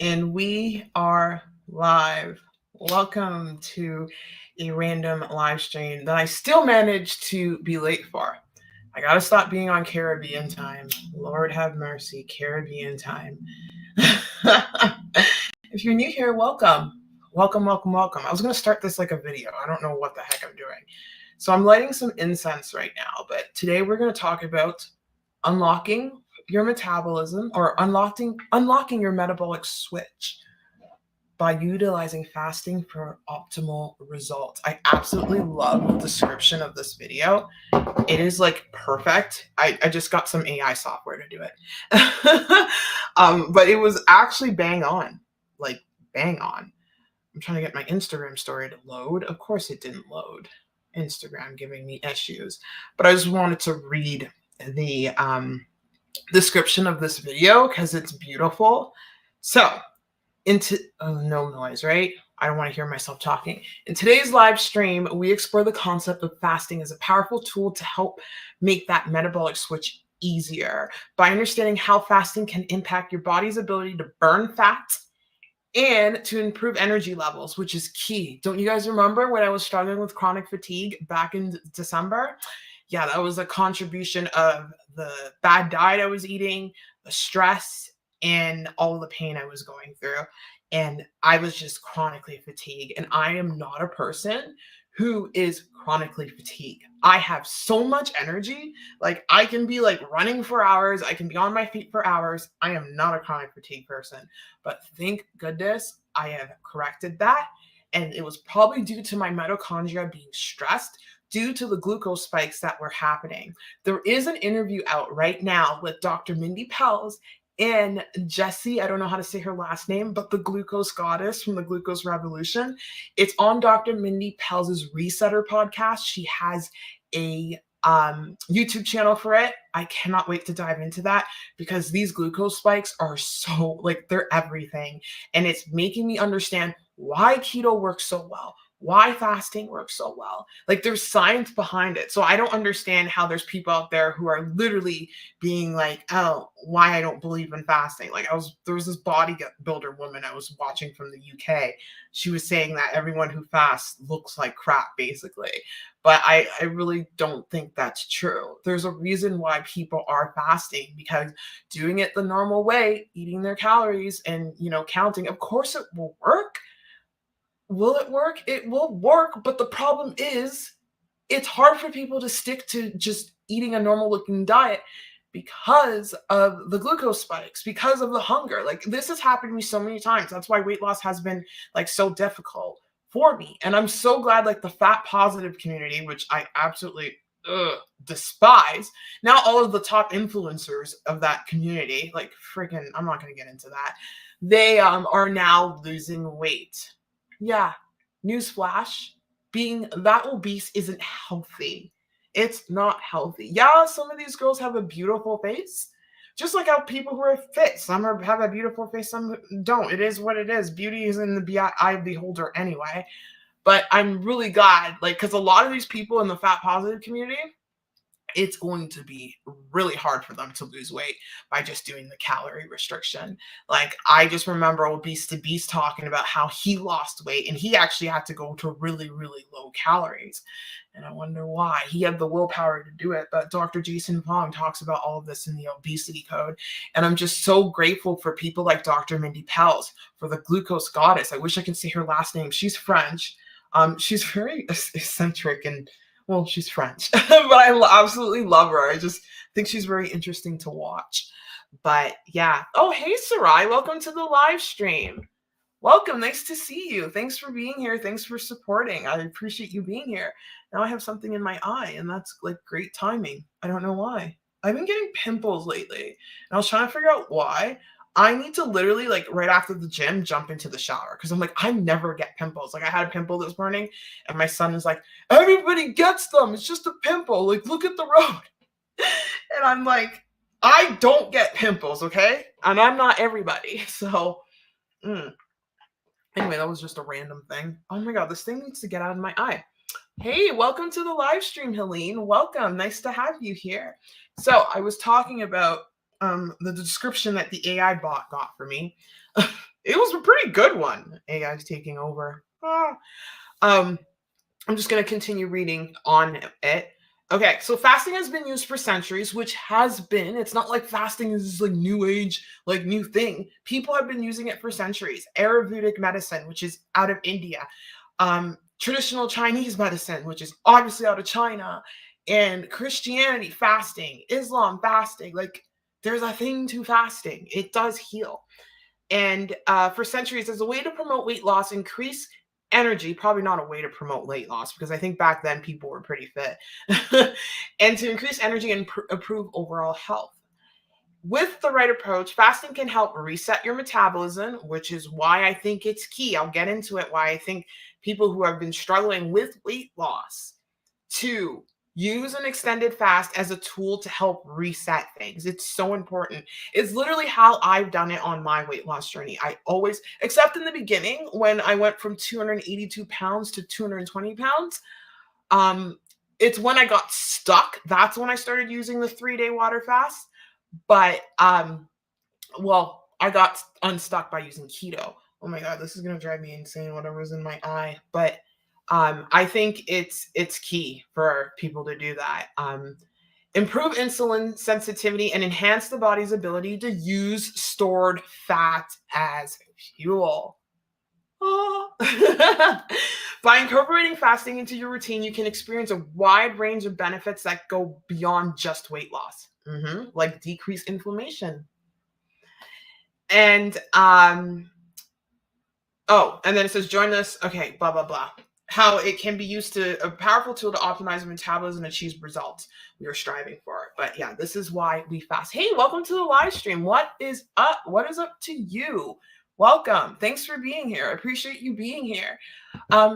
And we are live. Welcome to a random live stream that I still managed to be late for. I gotta stop being on Caribbean time. Lord have mercy, Caribbean time. If you're new here, welcome. Welcome. I was gonna start this like a video. I don't know what the heck I'm doing. So I'm lighting some incense right now, but today we're gonna talk about unlocking your metabolism or unlocking your metabolic switch by utilizing fasting for optimal results. I absolutely love the description of this video. It is like perfect. I just got some AI software to do it. But it was actually bang on. Like bang on. I'm trying to get my Instagram story to load. Of course it didn't load. Instagram giving me issues. But I just wanted to read the description of this video because it's beautiful. So, no noise, right? I don't want to hear myself talking. In today's live stream, we explore the concept of fasting as a powerful tool to help make that metabolic switch easier by understanding how fasting can impact your body's ability to burn fat and to improve energy levels, which is key. Don't you guys remember when I was struggling with chronic fatigue back in December? Yeah, that was a contribution of the bad diet I was eating, the stress, and all the pain I was going through. And I was just chronically fatigued. And I am not a person who is chronically fatigued. I have so much energy. Like I can be like running for hours. I can be on my feet for hours. I am not a chronic fatigue person. But thank goodness I have corrected that. And it was probably due to my mitochondria being stressed due to the glucose spikes that were happening. There is an interview out right now with Dr. Mindy Pelz and Jessie, I don't know how to say her last name, but the glucose goddess from the Glucose Revolution. It's on Dr. Mindy Pelz's Resetter podcast. She has a YouTube channel for it. I cannot wait to dive into that because these glucose spikes are so like they're everything. And it's making me understand why keto works so well, why fasting works so well. Like there's science behind it. So I don't understand how there's people out there who are literally being like, oh, why I don't believe in fasting. Like there was this bodybuilder woman I was watching from the UK. She was saying that everyone who fasts looks like crap, basically. But I really don't think that's true. There's a reason why people are fasting because doing it the normal way, eating their calories and, counting, of course it will work. Will it work? It will work, but the problem is it's hard for people to stick to just eating a normal looking diet because of the glucose spikes, because of the hunger. Like this has happened to me so many times. That's why weight loss has been like so difficult for me. And I'm so glad like the fat positive community, which I absolutely despise. Now all of the top influencers of that community, like freaking, I'm not going to get into that. They are now losing weight. Yeah, newsflash, being that obese isn't healthy. It's not healthy. Yeah, some of these girls have a beautiful face, just like how people who are fit, some have a beautiful face, some don't. It is what it is. Beauty is in the eye of the beholder anyway. But I'm really glad, like, because a lot of these people in the fat positive community, it's going to be really hard for them to lose weight by just doing the calorie restriction. Like I just remember Obese to Beast talking about how he lost weight and he actually had to go to really, really low calories. And I wonder why. He had the willpower to do it. But Dr. Jason Fong talks about all of this in the obesity code. And I'm just so grateful for people like Dr. Mindy Pelz, for the glucose goddess. I wish I could say her last name. She's French. She's very eccentric and well, she's French, but I absolutely love her. I just think she's very interesting to watch. But yeah. Oh, hey, Sarai. Welcome to the live stream. Welcome. Nice to see you. Thanks for being here. Thanks for supporting. I appreciate you being here. Now I have something in my eye, and that's like great timing. I don't know why. I've been getting pimples lately, and I was trying to figure out why. I need to literally like right after the gym jump into the shower because I'm like, I never get pimples. Like I had a pimple this morning and my son is like, everybody gets them. It's just a pimple. Like look at the road. And I'm like, I don't get pimples, okay? And I'm not everybody. So anyway, that was just a random thing. Oh my God, this thing needs to get out of my eye. Hey, welcome to the live stream, Helene. Welcome. Nice to have you here. So I was talking about the description that the AI bot got for me, it was a pretty good one. AI's taking over. Um, I'm just going to continue reading on it. Okay, so fasting has been used for centuries, which has been, it's not like fasting is this like new age, like new thing. People have been using it for centuries. Ayurvedic medicine, which is out of India, traditional Chinese medicine, which is obviously out of China, and Christianity fasting, Islam fasting, like there's a thing to fasting. It does heal. And for centuries, as a way to promote weight loss, increase energy, probably not a way to promote weight loss, because I think back then people were pretty fit, and to increase energy and improve overall health. With the right approach, fasting can help reset your metabolism, which is why I think it's key. I'll get into it, why I think people who have been struggling with weight loss to use an extended fast as a tool to help reset things. It's so important. It's literally how I've done it on my weight loss journey. I always, except in the beginning when I went from 282 pounds to 220 pounds, it's when I got stuck. That's when I started using the 3-day water fast. But well, I got unstuck by using keto. Oh my god, this is gonna drive me insane. Whatever's in my eye, but I think it's key for people to do that. Improve insulin sensitivity and enhance the body's ability to use stored fat as fuel. Oh. By incorporating fasting into your routine, you can experience a wide range of benefits that go beyond just weight loss, like decreased inflammation. And oh, and then it says join this. Okay, blah blah blah. How it can be used to a powerful tool to optimize metabolism and achieve results we are striving for. But yeah, this is why we fast. Hey, welcome to the live stream. What is up? What is up to you? Welcome. Thanks for being here. I appreciate you being here.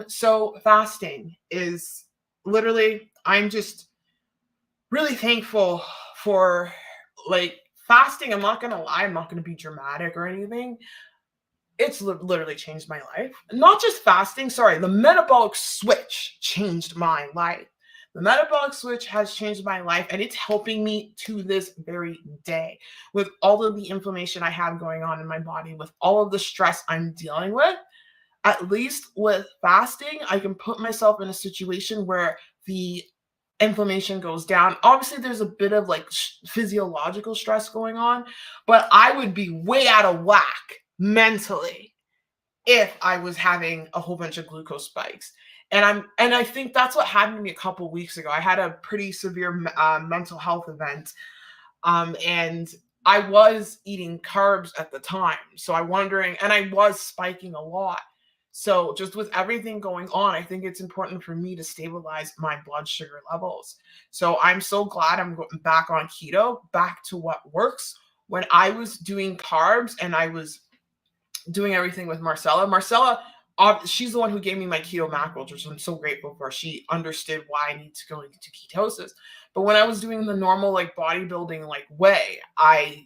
So fasting is literally, I'm just really thankful for like fasting. I'm not gonna lie, I'm not gonna be dramatic or anything. It's literally changed my life. Not just fasting, sorry, the metabolic switch changed my life. The metabolic switch has changed my life, and it's helping me to this very day with all of the inflammation I have going on in my body, with all of the stress I'm dealing with. At least with fasting, I can put myself in a situation where the inflammation goes down. Obviously, there's a bit of like physiological stress going on, but I would be way out of whack mentally if I was having a whole bunch of glucose spikes. And I think that's what happened to me a couple weeks ago. I had a pretty severe mental health event, and I was eating carbs at the time. So I'm wondering, and I was spiking a lot. So just with everything going on, I think it's important for me to stabilize my blood sugar levels. So I'm so glad I'm going back on keto, back to what works. When I was doing carbs and I was doing everything with Marcella, she's the one who gave me my keto macros, which I'm so grateful for. She understood why I need to go into ketosis. But when I was doing the normal like bodybuilding like way, I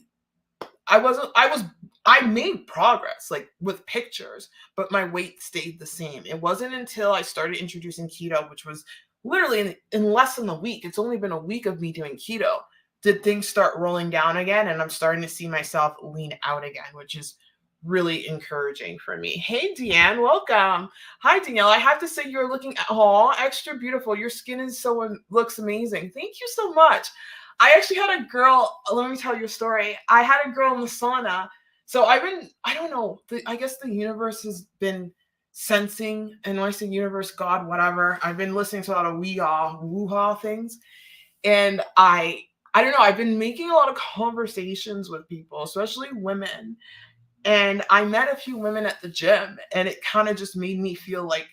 made progress like with pictures, but my weight stayed the same. It wasn't until I started introducing keto, which was literally in less than a week. It's only been a week of me doing keto. Did things start rolling down again? And I'm starting to see myself lean out again, which is really encouraging for me. Hey, Deanne, welcome. Hi, Danielle. I have to say you're looking extra beautiful. Your skin is looks amazing. Thank you so much. I actually had a girl, let me tell you a story. I had a girl in the sauna. So I don't know, I guess the universe has been sensing, and when I say universe, God, whatever, I've been listening to a lot of woo-ha things. And I don't know, I've been making a lot of conversations with people, especially women. And I met a few women at the gym, and it kind of just made me feel like,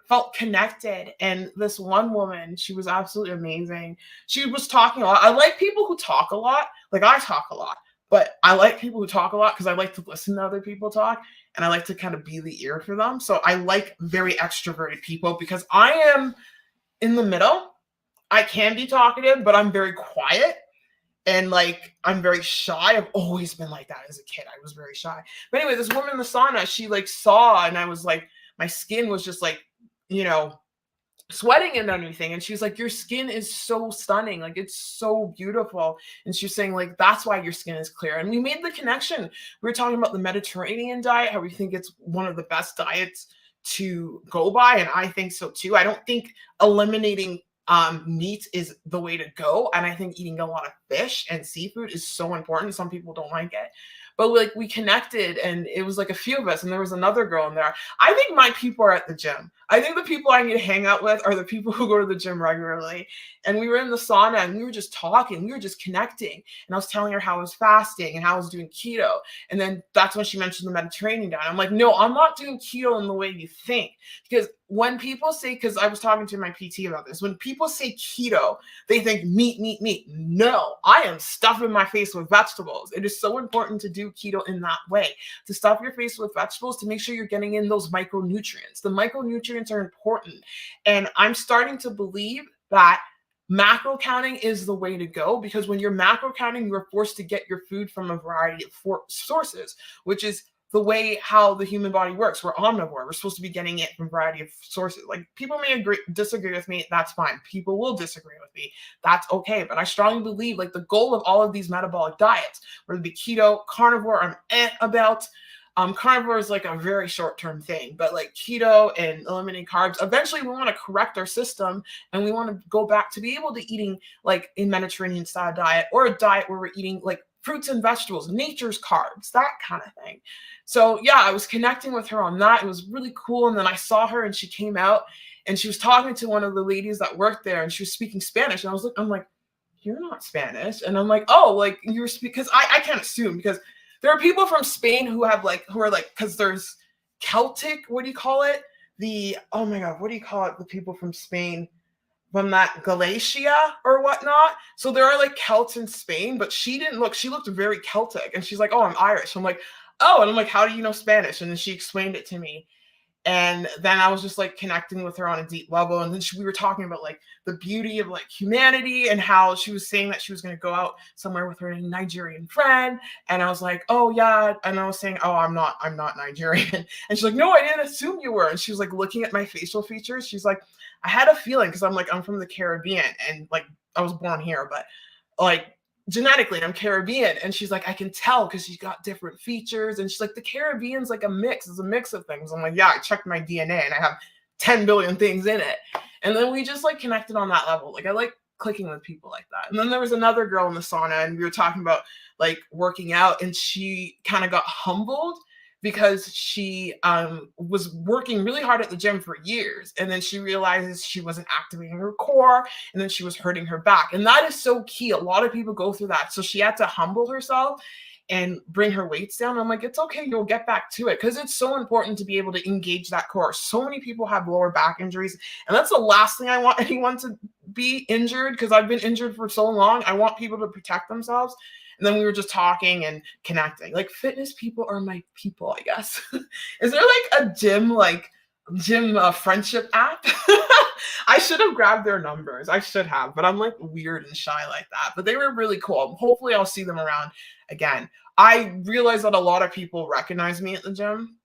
felt connected. And this one woman, she was absolutely amazing. She was talking a lot. I like people who talk a lot. Like I talk a lot, but I like people who talk a lot because I like to listen to other people talk, and I like to kind of be the ear for them. So I like very extroverted people because I am in the middle. I can be talkative, but I'm very quiet. And like, I'm very shy. I've always been like that as a kid. I was very shy. But anyway, this woman in the sauna, she like saw, and I was like, my skin was just like, sweating and everything, and she was like, your skin is so stunning, like it's so beautiful. And she was saying like that's why your skin is clear. And we made the connection. We were talking about the Mediterranean diet, how we think it's one of the best diets to go by, and I think so too. I don't think eliminating meat is the way to go, and I think eating a lot of fish and seafood is so important. Some people don't like it, but like we connected, and it was like a few of us, and there was another girl in there. I think my people are at the gym. I think the people I need to hang out with are the people who go to the gym regularly. And we were in the sauna and we were just talking, we were just connecting. And I was telling her how I was fasting and how I was doing keto. And then that's when she mentioned the Mediterranean diet. I'm like, no, I'm not doing keto in the way you think. Because when people say, because I was talking to my PT about this, when people say keto, they think meat, meat, meat. No, I am stuffing my face with vegetables. It is so important to do keto in that way, to stuff your face with vegetables, to make sure you're getting in those micronutrients. The micronutrients are important. And I'm starting to believe that macro counting is the way to go, because when you're macro counting, you're forced to get your food from a variety of sources, which is the way how the human body works. We're omnivore. We're supposed to be getting it from a variety of sources. Like people may disagree with me. That's fine. People will disagree with me. That's okay. But I strongly believe like the goal of all of these metabolic diets, whether it be keto, carnivore, I'm about. Carnivore is like a very short-term thing, but like keto and eliminating carbs, eventually we want to correct our system and we want to go back to be able to eating like a Mediterranean style diet, or a diet where we're eating like fruits and vegetables, nature's carbs, that kind of thing. So yeah, I was connecting with her on that. It was really cool. And then I saw her and she came out and she was talking to one of the ladies that worked there and she was speaking Spanish. And I'm like, you're not Spanish. And I'm like, oh, like you're because I can't assume, because there are people from Spain who have like who are like, because there's Celtic, what do you call it? The oh my god, what do you call it? The people from Spain, from that Galatia or whatnot. So there are like Celts in Spain, but she didn't look, she looked very Celtic. And she's like, oh, I'm Irish. I'm like, oh, and I'm like, how do you know Spanish? And then she explained it to me. And then I was just like connecting with her on a deep level. And then we were talking about like the beauty of like humanity, and how she was saying that she was going to go out somewhere with her Nigerian friend. And I was like, oh yeah. And I was saying, oh, I'm not Nigerian. And she's like, no, I didn't assume you were. And she was like looking at my facial features. She's like, I had a feeling, because I'm like, I'm from the Caribbean and like I was born here, but like genetically I'm Caribbean. And she's like, I can tell because she's got different features. And she's like, the Caribbean's like a mix. It's a mix of things. I'm like, yeah, I checked my DNA and I have 10 billion things in it. And then we just like connected on that level. Like I like clicking with people like that. And then there was another girl in the sauna and we were talking about like working out, and she kind of got humbled because she was working really hard at the gym for years, and then she realizes she wasn't activating her core, and then she was hurting her back. And that is so key. A lot of people go through that. So she had to humble herself and bring her weights down. I'm like, it's okay, you'll get back to it, because it's so important to be able to engage that core. So many people have lower back injuries, and that's the last thing I want anyone to be injured, because I've been injured for so long. I want people to protect themselves. And then we were just talking and connecting. Like fitness people are my people, I guess. Is there like a gym friendship app? I should have grabbed their numbers. I should have, but I'm like weird and shy like that. But they were really cool. Hopefully I'll see them around again. I realize that a lot of people recognize me at the gym.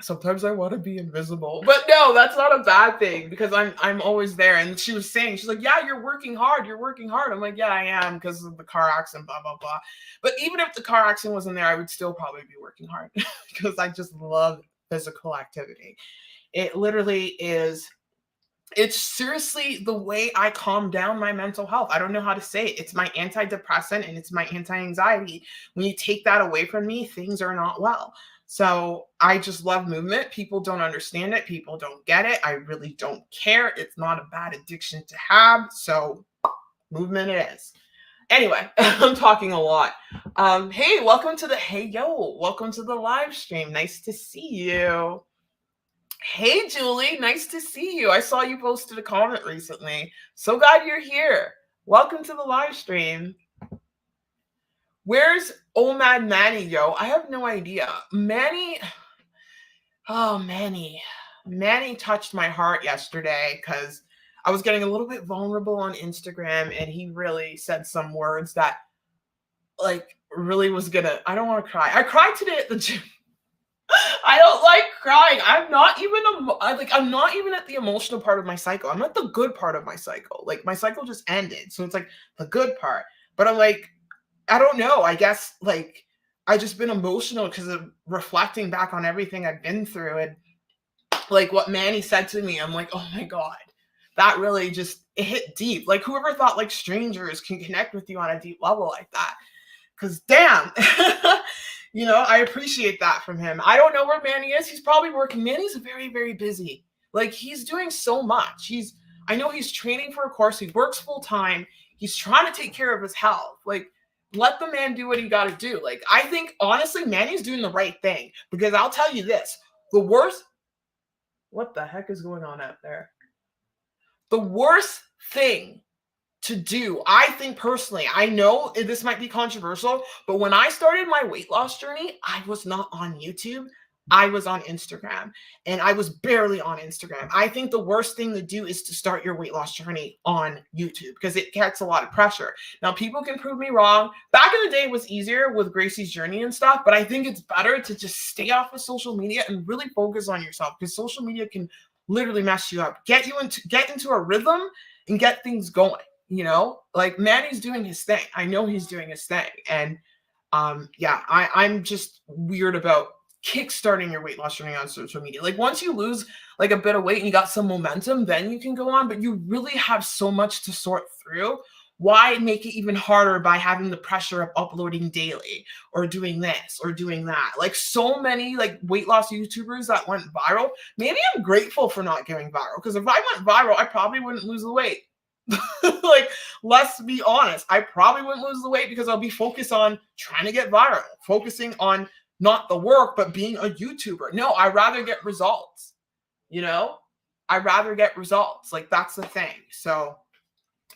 Sometimes I want to be invisible, but no, that's not a bad thing, because I'm always there. And she was saying, she's like, yeah, you're working hard. You're working hard. I'm like, yeah, I am, because of the car accident, blah, blah, blah. But even if the car accident wasn't there, I would still probably be working hard because I just love physical activity. It literally is, it's seriously the way I calm down my mental health. I don't know how to say it. It's my antidepressant and it's my anti-anxiety. When you take that away from me, things are not well. So I just love movement. People don't understand it. People don't get it. I really don't care. It's not a bad addiction to have. So movement it is. Anyway, I'm talking a lot. Hey, welcome to the welcome to the live stream. Nice to see you. Hey, Julie, nice to see you. I saw you posted a comment recently. So glad you're here. Welcome to the live stream. Where's Omad Manny, yo? I have no idea. Manny touched my heart yesterday because I was getting a little bit vulnerable on Instagram, and he really said some words that like really was gonna, I don't want to cry. I cried today at the gym. I don't like crying. I'm not even I'm not even at the emotional part of my cycle. I'm at the good part of my cycle. Like my cycle just ended. So it's like the good part. But I'm like, I don't know. I guess like I just been emotional because of reflecting back on everything I've been through, and like what Manny said to me, I'm like, oh my God, that really just it hit deep. Like whoever thought like strangers can connect with you on a deep level like that? Because damn, I appreciate that from him. I don't know where Manny is. He's probably working. Manny's very, very busy. Like he's doing so much. I know he's training for a course. He works full time. He's trying to take care of his health. Like, let the man do what he got to do. Like, I think honestly, Manny's doing the right thing because I'll tell you this: the worst. What the heck is going on out there? The worst thing to do, I think personally, I know this might be controversial, but when I started my weight loss journey, I was not on YouTube. I was on Instagram, and I was barely on Instagram. I think the worst thing to do is to start your weight loss journey on YouTube because it gets a lot of pressure. Now, people can prove me wrong. Back in the day, it was easier with Gracie's journey and stuff, but I think it's better to just stay off of social media and really focus on yourself because social media can literally mess you up, get into a rhythm and get things going. Like Manny's doing his thing. I know he's doing his thing. And yeah, I'm just weird about kickstarting your weight loss journey on social media. Like once you lose like a bit of weight and you got some momentum, then you can go on, but you really have so much to sort through. Why make it even harder by having the pressure of uploading daily or doing this or doing that? Like so many like weight loss YouTubers that went viral. Maybe I'm grateful for not going viral because if I went viral, I probably wouldn't lose the weight. Like, let's be honest. I probably wouldn't lose the weight because I'll be focused on trying to get viral, focusing on not the work, but being a YouTuber. No, I'd rather get results. I'd rather get results. Like, that's the thing. So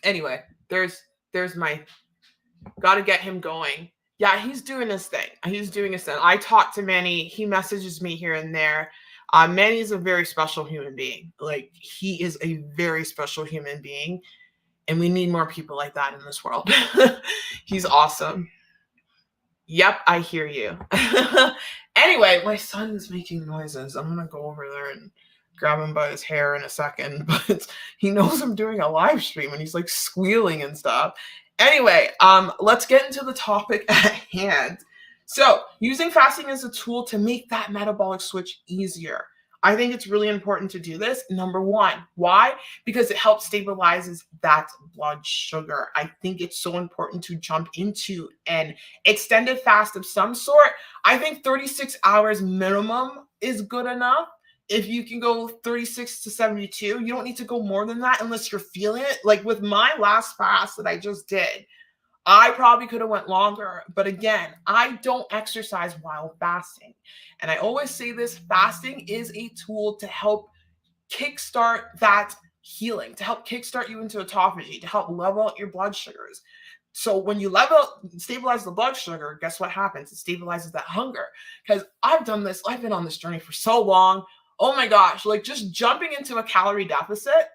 anyway, there's my got to get him going. Yeah, he's doing his thing. I talk to Manny. He messages me here and there. Manny is a very special human being. Like, he is a very special human being. And we need more people like that in this world. He's awesome. Yep, I hear you. Anyway, my son is making noises. I'm going to go over there and grab him by his hair in a second. But he knows I'm doing a live stream and he's like squealing and stuff. Anyway, let's get into the topic at hand. So, using fasting as a tool to make that metabolic switch easier. I think it's really important to do this. Number one, why? Because it helps stabilizes that blood sugar. I think it's so important to jump into an extended fast of some sort. I think 36 hours minimum is good enough. If you can go 36 to 72, you don't need to go more than that unless you're feeling it. Like with my last fast that I just did, I probably could have went longer, but again, I don't exercise while fasting. And I always say this, fasting is a tool to help kickstart that healing, to help kickstart you into autophagy, to help level out your blood sugars. So when you stabilize the blood sugar, guess what happens? It stabilizes that hunger. Because I've been on this journey for so long. Oh my gosh, like just jumping into a calorie deficit,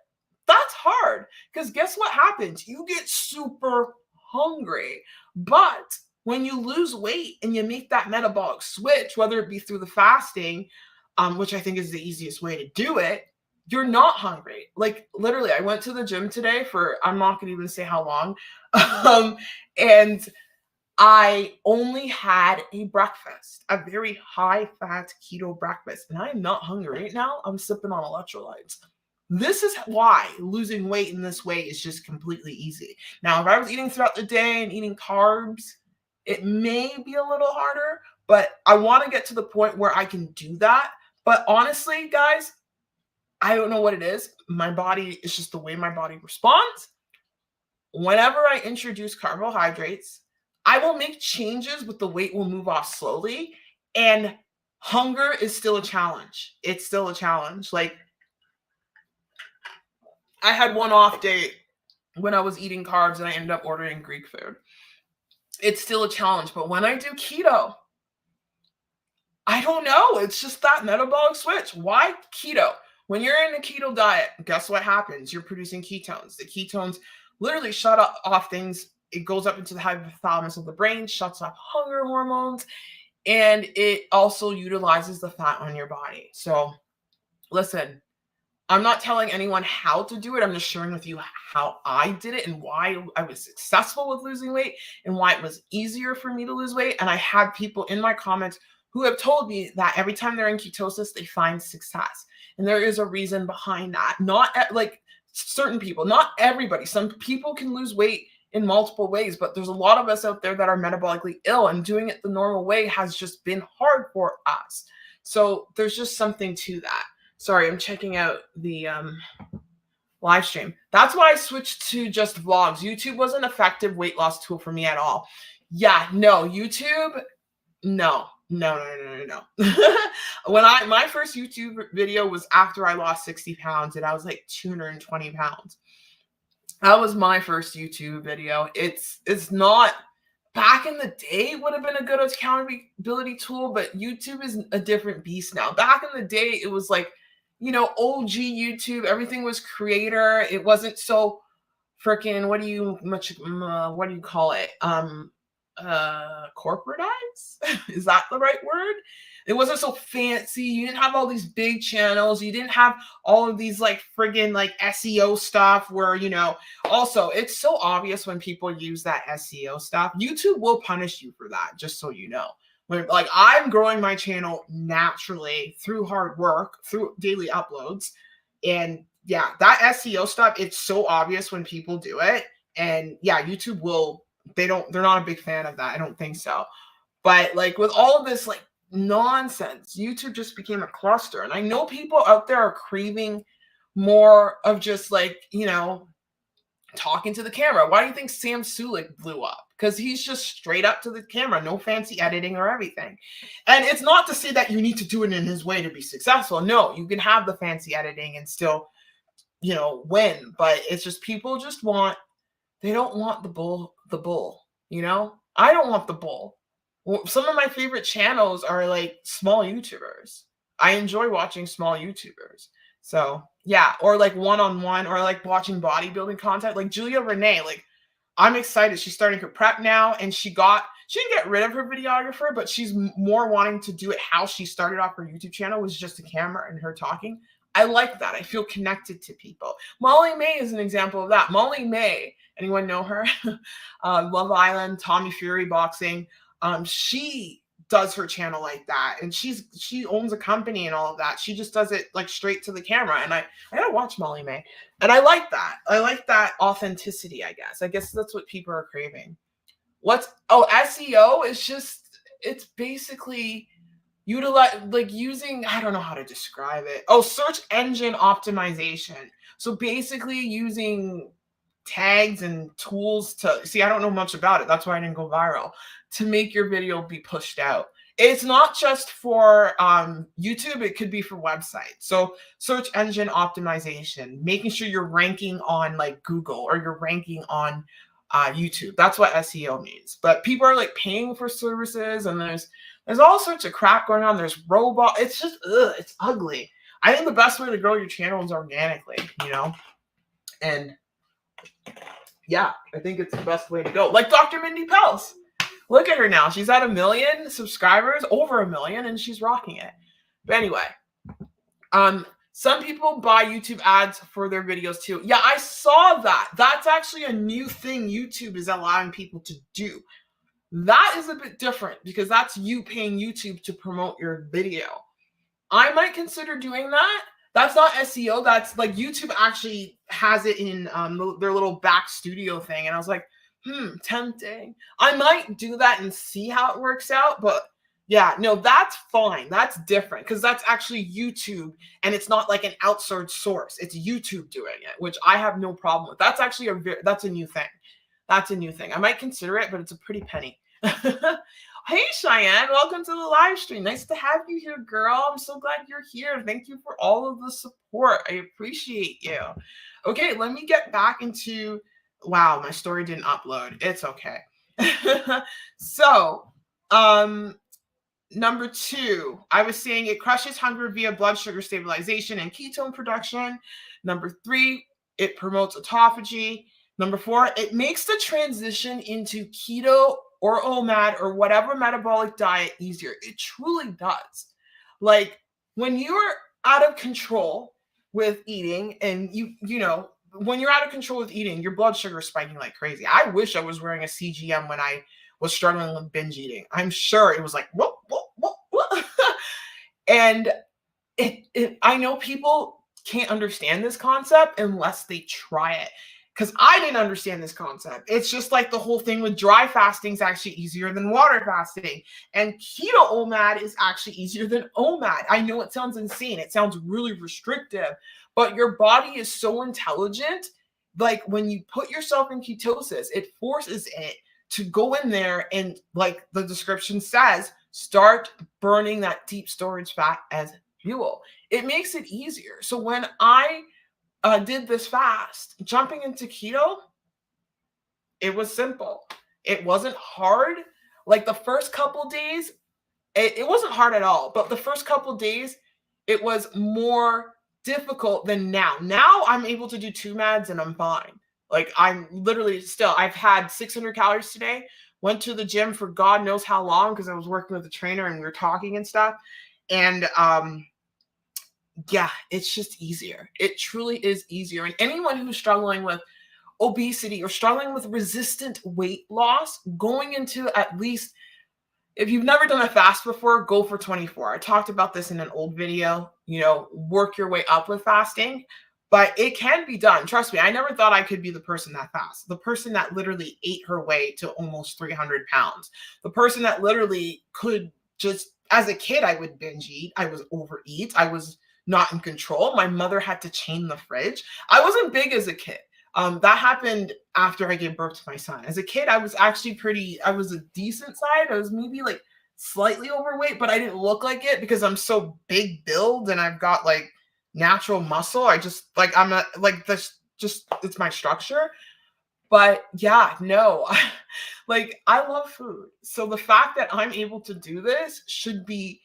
that's hard. Because guess what happens? You get super hungry. But when you lose weight and you make that metabolic switch, whether it be through the fasting, which I think is the easiest way to do it, you're not hungry. Like literally, I went to the gym today I'm not going to even say how long. And I only had a breakfast, a very high fat keto breakfast. And I am not hungry right now. I'm sipping on electrolytes. This is why losing weight in this way is just completely easy. Now, if I was eating throughout the day and eating carbs, it may be a little harder, but I want to get to the point where I can do that. But honestly, guys, I don't know what it is. My body, it's just the way my body responds. Whenever I introduce carbohydrates, I will make changes, but the weight will move off slowly. And hunger is still a challenge. It's still a challenge. Like, I had one off day when I was eating carbs and I ended up ordering Greek food. It's still a challenge. But when I do keto, I don't know. It's just that metabolic switch. Why keto? When you're in a keto diet, guess what happens? You're producing ketones. The ketones literally shut off things. It goes up into the hypothalamus of the brain, shuts off hunger hormones. and it also utilizes the fat on your body. So listen, I'm not telling anyone how to do it. I'm just sharing with you how I did it and why I was successful with losing weight and why it was easier for me to lose weight. And I had people in my comments who have told me that every time they're in ketosis, they find success. And there is a reason behind that. Not like certain people, not everybody. Some people can lose weight in multiple ways, but there's a lot of us out there that are metabolically ill, and doing it the normal way has just been hard for us. So there's just something to that. Sorry, I'm checking out the live stream. That's why I switched to just vlogs. YouTube was an effective weight loss tool for me at all. Yeah, no, YouTube, no. When my first YouTube video was after I lost 60 pounds and I was like 220 pounds. That was my first YouTube video. It's not, back in the day it would have been a good accountability tool, but YouTube is a different beast now. Back in the day, it was like, you know, OG YouTube, everything was creator. It wasn't so freaking, what do you call it? Corporatize? Is that the right word? It wasn't so fancy. You didn't have all these big channels. You didn't have all of these like friggin' like SEO stuff where, you know, also it's so obvious when people use that SEO stuff. YouTube will punish you for that, just so you know. When, like, I'm growing my channel naturally through hard work, through daily uploads. And yeah, that SEO stuff, it's so obvious when people do it. And yeah, YouTube will, they're not a big fan of that. I don't think so. But like with all of this like nonsense, YouTube just became a cluster. And I know people out there are craving more of just like, you know, talking to the camera. Why do you think Sam Sulik blew up? Because he's just straight up to the camera, no fancy editing or everything. And it's not to say that you need to do it in his way to be successful. No, you can have the fancy editing and still, you know, win. But it's just people just want, they don't want the bull, you know? I don't want the bull. Well, some of my favorite channels are like small YouTubers. I enjoy watching small YouTubers. So yeah, or like one-on-one, or like watching bodybuilding content, like Julia Renee. Like, I'm excited. She's starting her prep now, and she didn't get rid of her videographer, but she's more wanting to do it how she started off her YouTube channel, was just a camera and her talking. I like that. I feel connected to people. Molly May is an example of that. Molly May, anyone know her? Love Island, Tommy Fury boxing. She does her channel like that, and she owns a company and all of that. She just does it like straight to the camera, and I gotta watch Molly May, and I like that. I like that authenticity. I guess that's what people are craving. SEO is just, it's basically using, I don't know how to describe it. Search engine optimization. So basically using tags and tools to see, I don't know much about it. That's why I didn't go viral, to make your video be pushed out. It's not just for YouTube, it could be for websites. So search engine optimization, making sure you're ranking on like Google, or you're ranking on YouTube. That's what SEO means. But people are like paying for services, and there's all sorts of crap going on. There's robot. It's just, it's ugly. I think the best way to grow your channel is organically, you know? And yeah, I think it's the best way to go. Like Dr. Mindy Pels. Look at her now. She's at 1 million subscribers, over 1 million, and she's rocking it. But anyway, some people buy YouTube ads for their videos too. Yeah, I saw that. That's actually a new thing YouTube is allowing people to do. That is a bit different, because that's you paying YouTube to promote your video. I might consider doing that. That's not SEO. That's like YouTube actually has it in their little back studio thing. And I was like, tempting. I might do that and see how it works out. But yeah, no, that's fine. That's different, because that's actually YouTube, and it's not like an outsourced source. It's YouTube doing it, which I have no problem with. That's actually that's a new thing. That's a new thing. I might consider it, but it's a pretty penny. Hey, Cheyenne, welcome to the live stream. Nice to have you here, girl. I'm so glad you're here. Thank you for all of the support. I appreciate you. Okay, let me get back into, wow, my story didn't upload. It's okay. So, number 2, I was saying it crushes hunger via blood sugar stabilization and ketone production. Number 3, it promotes autophagy. Number 4, it makes the transition into keto or OMAD or whatever metabolic diet easier. It truly does. Like when you're out of control with eating and when you're out of control with eating, your blood sugar is spiking like crazy. I wish I was wearing a CGM when I was struggling with binge eating. I'm sure it was like, whoop, whoop, whoop, whoop. And I know people can't understand this concept unless they try it. Because I didn't understand this concept. It's just like the whole thing with dry fasting is actually easier than water fasting. And keto OMAD is actually easier than OMAD. I know it sounds insane. It sounds really restrictive, but your body is so intelligent. Like when you put yourself in ketosis, it forces it to go in there and, like the description says, start burning that deep storage fat as fuel. It makes it easier. So when I did this fast, jumping into keto, it was simple. It wasn't hard. Like the first couple days, it wasn't hard at all. But the first couple days, it was more difficult than now. Now I'm able to do 2 MADs and I'm fine. Like I'm literally still, I've had 600 calories today. Went to the gym for God knows how long because I was working with a trainer and we were talking and stuff. And yeah, it's just easier. It truly is easier. And anyone who's struggling with obesity or struggling with resistant weight loss, going into at least, if you've never done a fast before, go for 24. I talked about this in an old video, work your way up with fasting, but it can be done. Trust me, I never thought I could be the person that fasts, the person that literally ate her way to almost 300 pounds, the person that literally could just, as a kid, I would binge eat. I was overeat. I was not in control. My mother had to chain the fridge. I wasn't big as a kid. That happened after I gave birth to my son. As a kid, I was actually I was a decent size. I was maybe like slightly overweight, but I didn't look like it because I'm so big build and I've got like natural muscle. I just like, I'm not like this, just, it's my structure. But yeah, no, like I love food. So the fact that I'm able to do this should be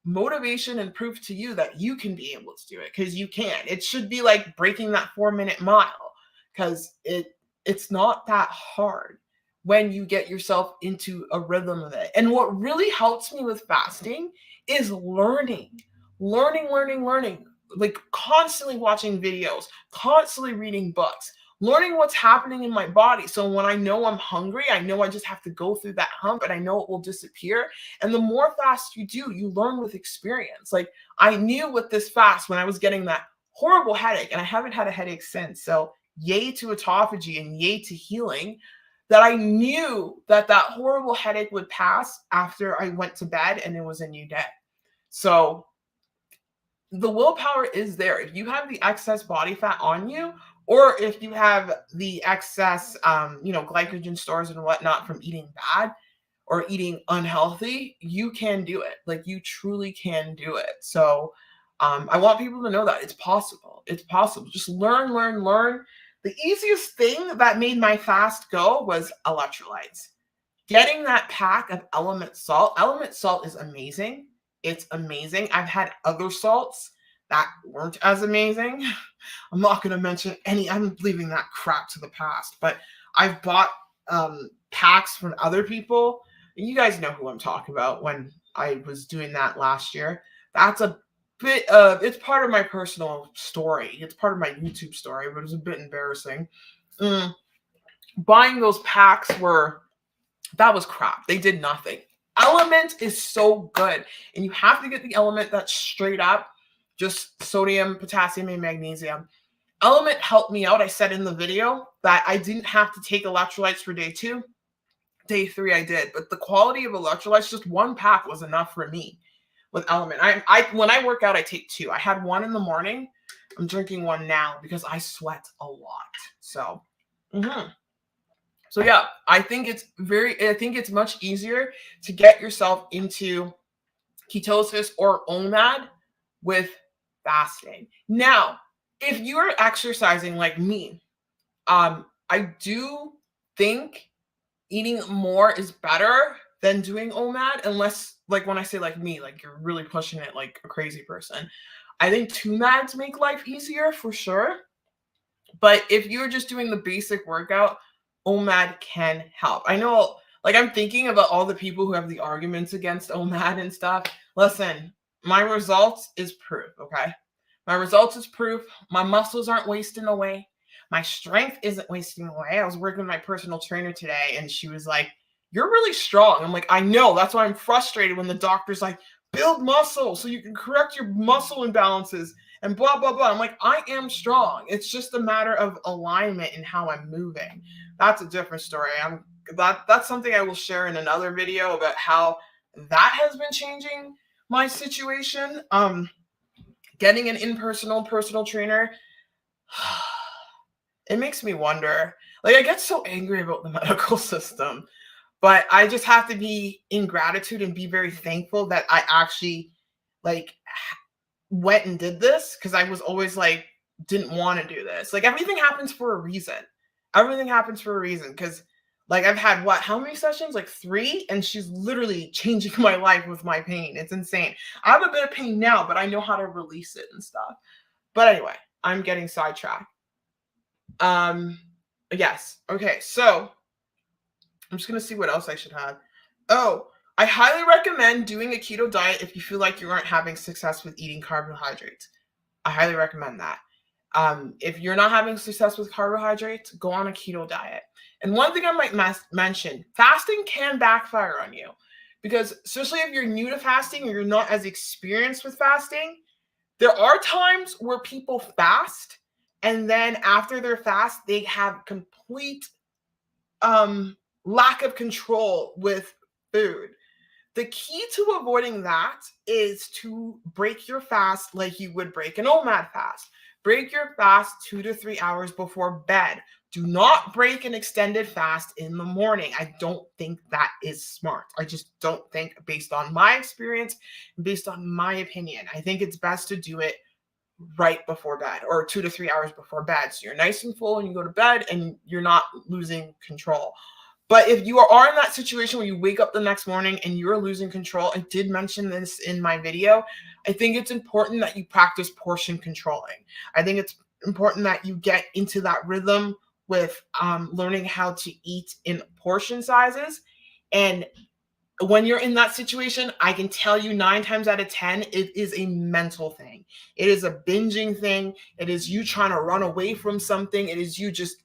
motivation and proof to you that you can be able to do it, because you can. It should be like breaking that 4-minute mile, because it's not that hard when you get yourself into a rhythm of it. And what really helps me with fasting is learning, like constantly watching videos, constantly reading books, learning what's happening in my body. So when I know I'm hungry, I know I just have to go through that hump and I know it will disappear. And the more fast you do, you learn with experience. Like I knew with this fast when I was getting that horrible headache, and I haven't had a headache since. So yay to autophagy and yay to healing, that I knew that that horrible headache would pass after I went to bed and it was a new day. So the willpower is there. If you have the excess body fat on you, or if you have the excess, glycogen stores and whatnot from eating bad or eating unhealthy, you can do it. Like you truly can do it. So I want people to know that it's possible. It's possible. Just learn. The easiest thing that made my fast go was electrolytes. Getting that pack of element salt. Element salt is amazing. It's amazing. I've had other salts that weren't as amazing. I'm not going to mention any, I'm leaving that crap to the past, but I've bought packs from other people. You guys know who I'm talking about when I was doing that last year. That's a bit it's part of my personal story. It's part of my YouTube story, but it was a bit embarrassing. Buying those packs that was crap. They did nothing. Element is so good, and you have to get the element that's straight up just sodium, potassium, and magnesium. Element helped me out. I said in the video that I didn't have to take electrolytes for day 2. Day 3 I did, but the quality of electrolytes, just 1 pack was enough for me with Element. I when I work out, I take 2. I had 1 in the morning. I'm drinking 1 now because I sweat a lot. So, So yeah, I think it's much easier to get yourself into ketosis or OMAD with fasting. Now, if you're exercising like me, I do think eating more is better than doing OMAD, unless, like when I say like me, like you're really pushing it like a crazy person. I think 2 MADs make life easier for sure. But if you're just doing the basic workout, OMAD can help. I know Like, I'm thinking about all the people who have the arguments against OMAD and stuff. Listen, my results is proof, okay? My results is proof. My muscles aren't wasting away. My strength isn't wasting away. I was working with my personal trainer today, and she was like, "You're really strong." I'm like, "I know. That's why I'm frustrated when the doctor's like, build muscle so you can correct your muscle imbalances and blah, blah, blah." I'm like, I am strong. It's just a matter of alignment and how I'm moving. That's a different story. That's something I will share in another video about how that has been changing my situation. Getting an impersonal personal trainer, it makes me wonder. Like, I get so angry about the medical system, but I just have to be in gratitude and be very thankful that I actually like went and did this, because I was always like, didn't want to do this. Like, everything happens for a reason. Everything happens for a reason. Because like, I've had how many sessions? Like 3, and she's literally changing my life with my pain. It's insane. I have a bit of pain now, but I know how to release it and stuff. But anyway, I'm getting sidetracked. Yes. Okay, so I'm just gonna see what else I should have. Oh, I highly recommend doing a keto diet if you feel like you aren't having success with eating carbohydrates. I highly recommend that. If you're not having success with carbohydrates, go on a keto diet. And one thing I might mention, fasting can backfire on you, because especially if you're new to fasting or you're not as experienced with fasting, there are times where people fast and then after their fast, they have complete lack of control with food. The key to avoiding that is to break your fast like you would break an OMAD fast. Break your fast 2 to 3 hours before bed. Do not break an extended fast in the morning. I don't think that is smart. I just don't think, based on my experience, based on my opinion, I think it's best to do it right before bed, or 2 to 3 hours before bed. So you're nice and full and you go to bed and you're not losing control. But if you are in that situation where you wake up the next morning and you're losing control, I did mention this in my video, I think it's important that you practice portion controlling. I think it's important that you get into that rhythm with learning how to eat in portion sizes. And when you're in that situation, I can tell you 9 times out of 10, it is a mental thing. It is a binging thing. It is you trying to run away from something. It is you just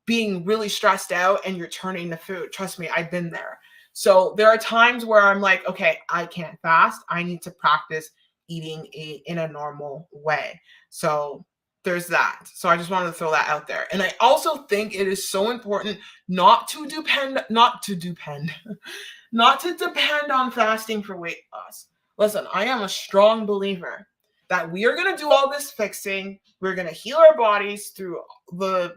being really stressed out and you're turning to food. Trust me, I've been there. So there are times where I'm like, okay, I can't fast. I need to practice eating in a normal way. So there's that. So I just wanted to throw that out there. And I also think it is so important not to depend not to depend on fasting for weight loss. Listen, I am a strong believer that we are going to do all this fixing. We're going to heal our bodies through the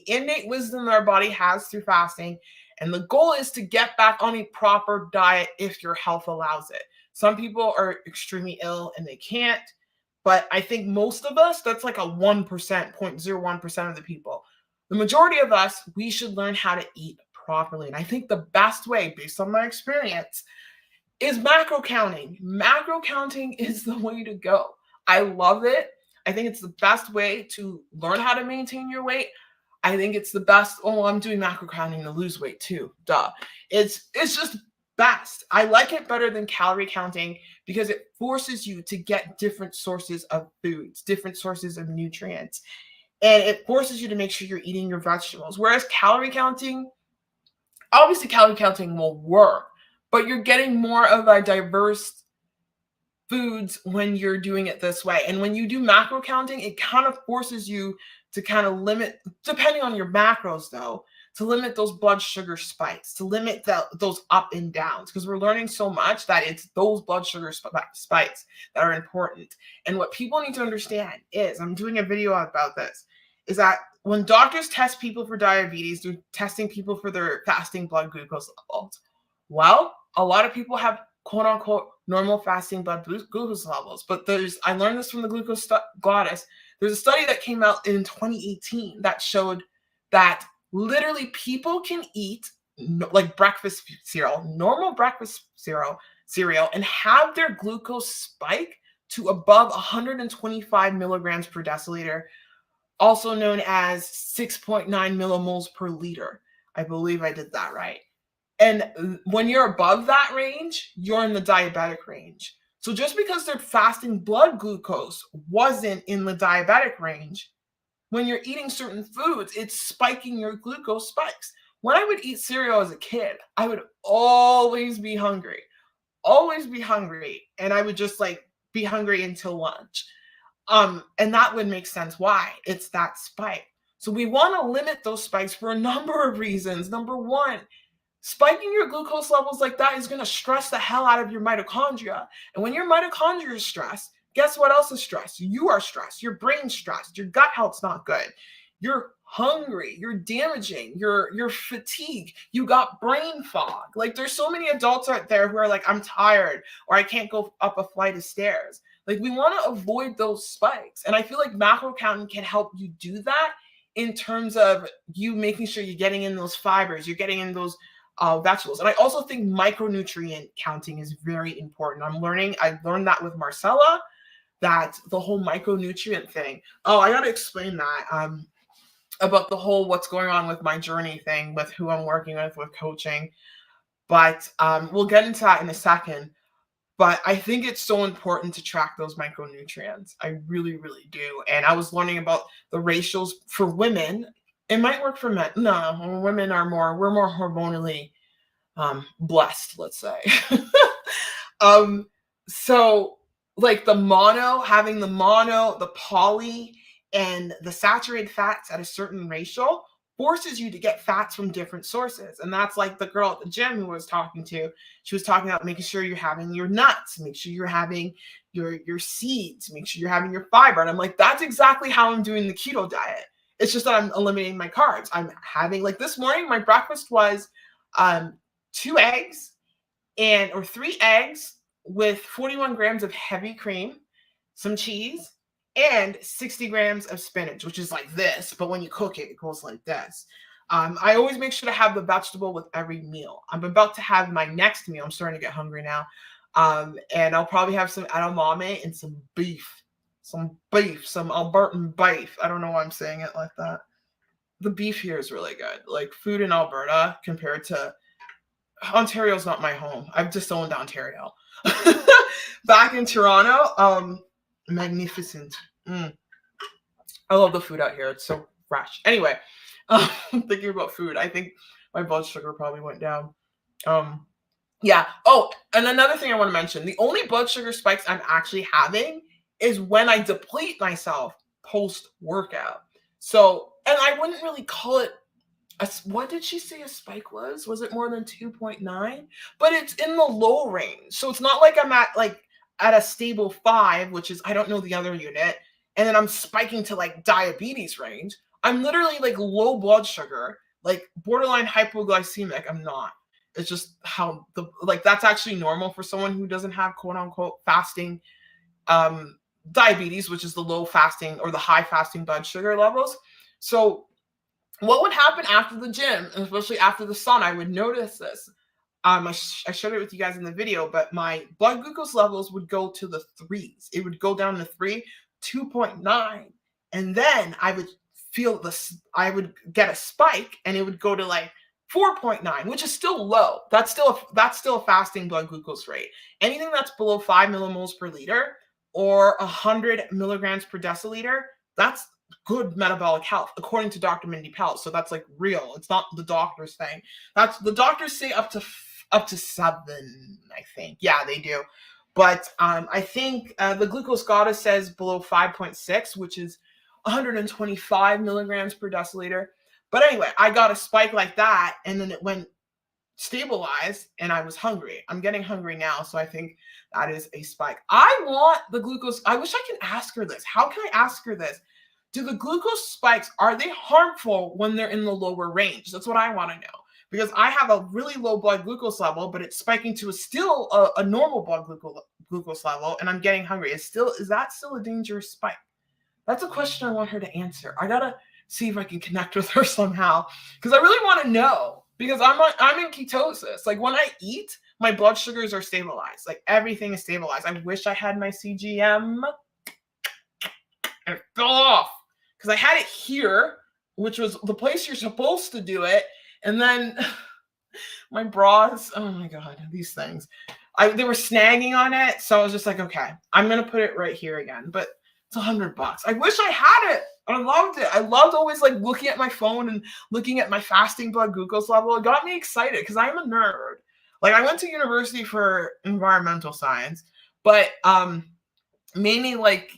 innate wisdom our body has through fasting. And the goal is to get back on a proper diet if your health allows it. Some people are extremely ill and they can't. But I think most of us, that's like a 1%, 0.01% of the people. The majority of us, we should learn how to eat properly. And I think the best way, based on my experience, is macro counting. Macro counting is the way to go. I love it. I think it's the best way to learn how to maintain your weight. I think it's the best. Oh, I'm doing macro counting to lose weight too. Duh. It's just best. I like it better than calorie counting because it forces you to get different sources of foods, different sources of nutrients. And it forces you to make sure you're eating your vegetables. Whereas calorie counting, obviously calorie counting will work, but you're getting more of a diverse foods when you're doing it this way. And when you do macro counting, it kind of forces you to kind of limit, depending on your macros though, to limit those blood sugar spikes, to limit those up and downs, because we're learning so much that it's those blood sugar spikes that are important. And what people need to understand is, I'm doing a video about this, is that when doctors test people for diabetes, they're testing people for their fasting blood glucose levels. Well, a lot of people have quote unquote normal fasting blood glucose levels, but I learned this from the glucose goddess. There's a study that came out in 2018 that showed that literally people can eat like breakfast cereal, normal breakfast cereal, and have their glucose spike to above 125 milligrams per deciliter, also known as 6.9 millimoles per liter. I believe I did that right. And when you're above that range, you're in the diabetic range. So just because their fasting blood glucose wasn't in the diabetic range, when you're eating certain foods, it's spiking your glucose spikes. When I would eat cereal as a kid, I would always be hungry, always be hungry. And I would just like be hungry until lunch. And that would make sense why it's that spike. So we want to limit those spikes for a number of reasons. Number one, spiking your glucose levels like that is going to stress the hell out of your mitochondria. And when your mitochondria is stressed, guess what else is stressed? You are stressed. Your brain's stressed. Your gut health's not good. You're hungry. You're damaging. You're fatigued. You got brain fog. Like there's so many adults out there who are like, I'm tired or I can't go up a flight of stairs. Like we want to avoid those spikes. And I feel like macro counting can help you do that in terms of you making sure you're getting in those fibers, you're getting in those vegetables. And I also think micronutrient counting is very important. I learned that with Marcella, that the whole micronutrient thing. Oh, I got to explain that about the whole what's going on with my journey thing with who I'm working with coaching. But we'll get into that in a second. But I think it's so important to track those micronutrients. I really, really do. And I was learning about the ratios for women. It might work for men. No, women we're more hormonally blessed, let's say. So like having the mono, the poly, and the saturated fats at a certain ratio forces you to get fats from different sources. And that's like the girl at the gym who I was talking to. She was talking about making sure you're having your nuts, make sure you're having your seeds, make sure you're having your fiber. And I'm like, that's exactly how I'm doing the keto diet. It's just that I'm eliminating my carbs. I'm having, like this morning, my breakfast was 2 eggs or 3 eggs with 41 grams of heavy cream, some cheese, and 60 grams of spinach, which is like this, but when you cook it, it goes like this. I always make sure to have the vegetable with every meal. I'm about to have my next meal. I'm starting to get hungry now. And I'll probably have some edamame and some beef, some Albertan beef. I don't know why I'm saying it like that. The beef here is really good. Like food in Alberta compared to Ontario's not my home. I've disowned Ontario. Back in Toronto, magnificent. I love the food out here. It's so fresh. Anyway, thinking about food, I think my blood sugar probably went down. Yeah. Oh, and another thing I want to mention, the only blood sugar spikes I'm actually having is when I deplete myself post-workout. So, and I wouldn't really call it what did she say a spike was? Was it more than 2.9? But it's in the low range. So it's not like I'm at a stable 5, which is, I don't know the other unit, and then I'm spiking to like diabetes range. I'm literally like low blood sugar, like borderline hypoglycemic. I'm not. It's just how that's actually normal for someone who doesn't have quote unquote fasting diabetes, which is the low fasting or the high fasting blood sugar levels. So what would happen after the gym, especially after the sauna, I would notice this. I showed it with you guys in the video, but my blood glucose levels would go to the 3s. It would go down to 2.9. And then I would feel I would get a spike and it would go to like 4.9, which is still low. That's still a fasting blood glucose rate. Anything that's below 5 millimoles per liter or 100 milligrams per deciliter, that's good metabolic health, according to Dr. Mindy Pell. So that's like real. It's not the doctor's thing. That's the doctors say up to 7, I think. Yeah, they do. But I think the Glucose Goddess says below 5.6, which is 125 milligrams per deciliter. But anyway, I got a spike like that, and then it went stabilized, and I was hungry. I'm getting hungry now, so I think that is a spike. I want the glucose. I wish I could ask her this. How can I ask her this? Do the glucose spikes, are they harmful when they're in the lower range? That's what I want to know. Because I have a really low blood glucose level, but it's spiking to a normal blood glucose level, and I'm getting hungry. Is that still a dangerous spike? That's a question I want her to answer. I gotta see if I can connect with her somehow, because I really want to know. Because I'm in ketosis. Like when I eat, my blood sugars are stabilized. Like everything is stabilized. I wish I had my CGM. And it fell off because I had it here, which was the place you're supposed to do it, and then My bras, oh my God, these things. They were snagging on it. So I was just like, okay, I'm going to put it right here again. But it's $100. I wish I had it. I loved it. I loved always like looking at my phone and looking at my fasting blood glucose level. It got me excited because I'm a nerd. Like I went to university for environmental science, but mainly like,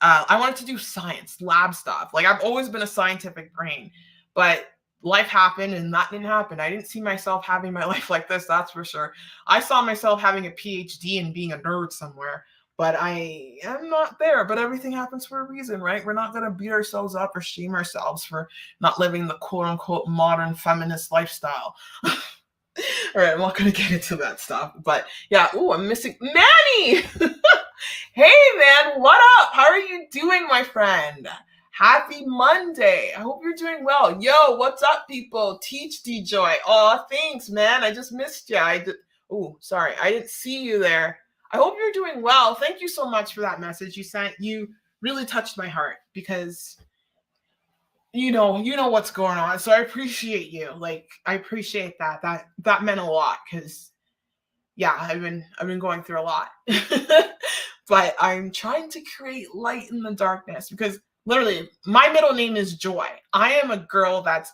I wanted to do science, lab stuff. Like I've always been a scientific brain, but life happened and that didn't happen. I didn't see myself having my life like this, that's for sure. I saw myself having a PhD and being a nerd somewhere, but I am not there. But everything happens for a reason, right? We're not going to beat ourselves up or shame ourselves for not living the quote unquote modern feminist lifestyle. All right, I'm not going to get into that stuff, but yeah. Ooh, I'm missing Manny. Hey man, what up? How are you doing, my friend? Happy Monday. I hope you're doing well. Yo, what's up, people? Teach D-Joy. Oh, thanks, man. I just missed you. Oh, sorry. I didn't see you there. I hope you're doing well. Thank you so much for that message you sent. You really touched my heart because you know what's going on. So I appreciate you. Like, I appreciate that. That meant a lot because yeah, I've been going through a lot. But I'm trying to create light in the darkness because literally my middle name is Joy. I am a girl that's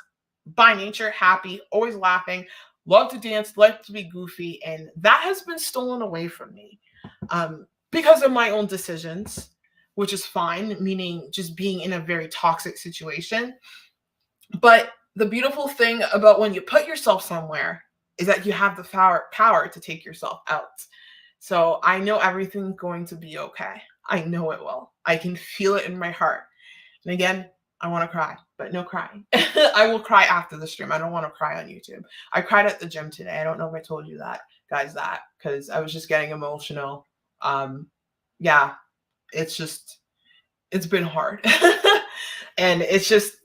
by nature happy, always laughing, love to dance, love to be goofy, and that has been stolen away from me because of my own decisions, which is fine, meaning just being in a very toxic situation. But the beautiful thing about when you put yourself somewhere is that you have the power to take yourself out. So I know everything's going to be okay. I know it will. I can feel it in my heart. And again, I want to cry, but no crying. I will cry after the stream. I don't want to cry on YouTube. I cried at the gym today. I don't know if I told you that, guys, because I was just getting emotional. Yeah, it's been hard. And it's just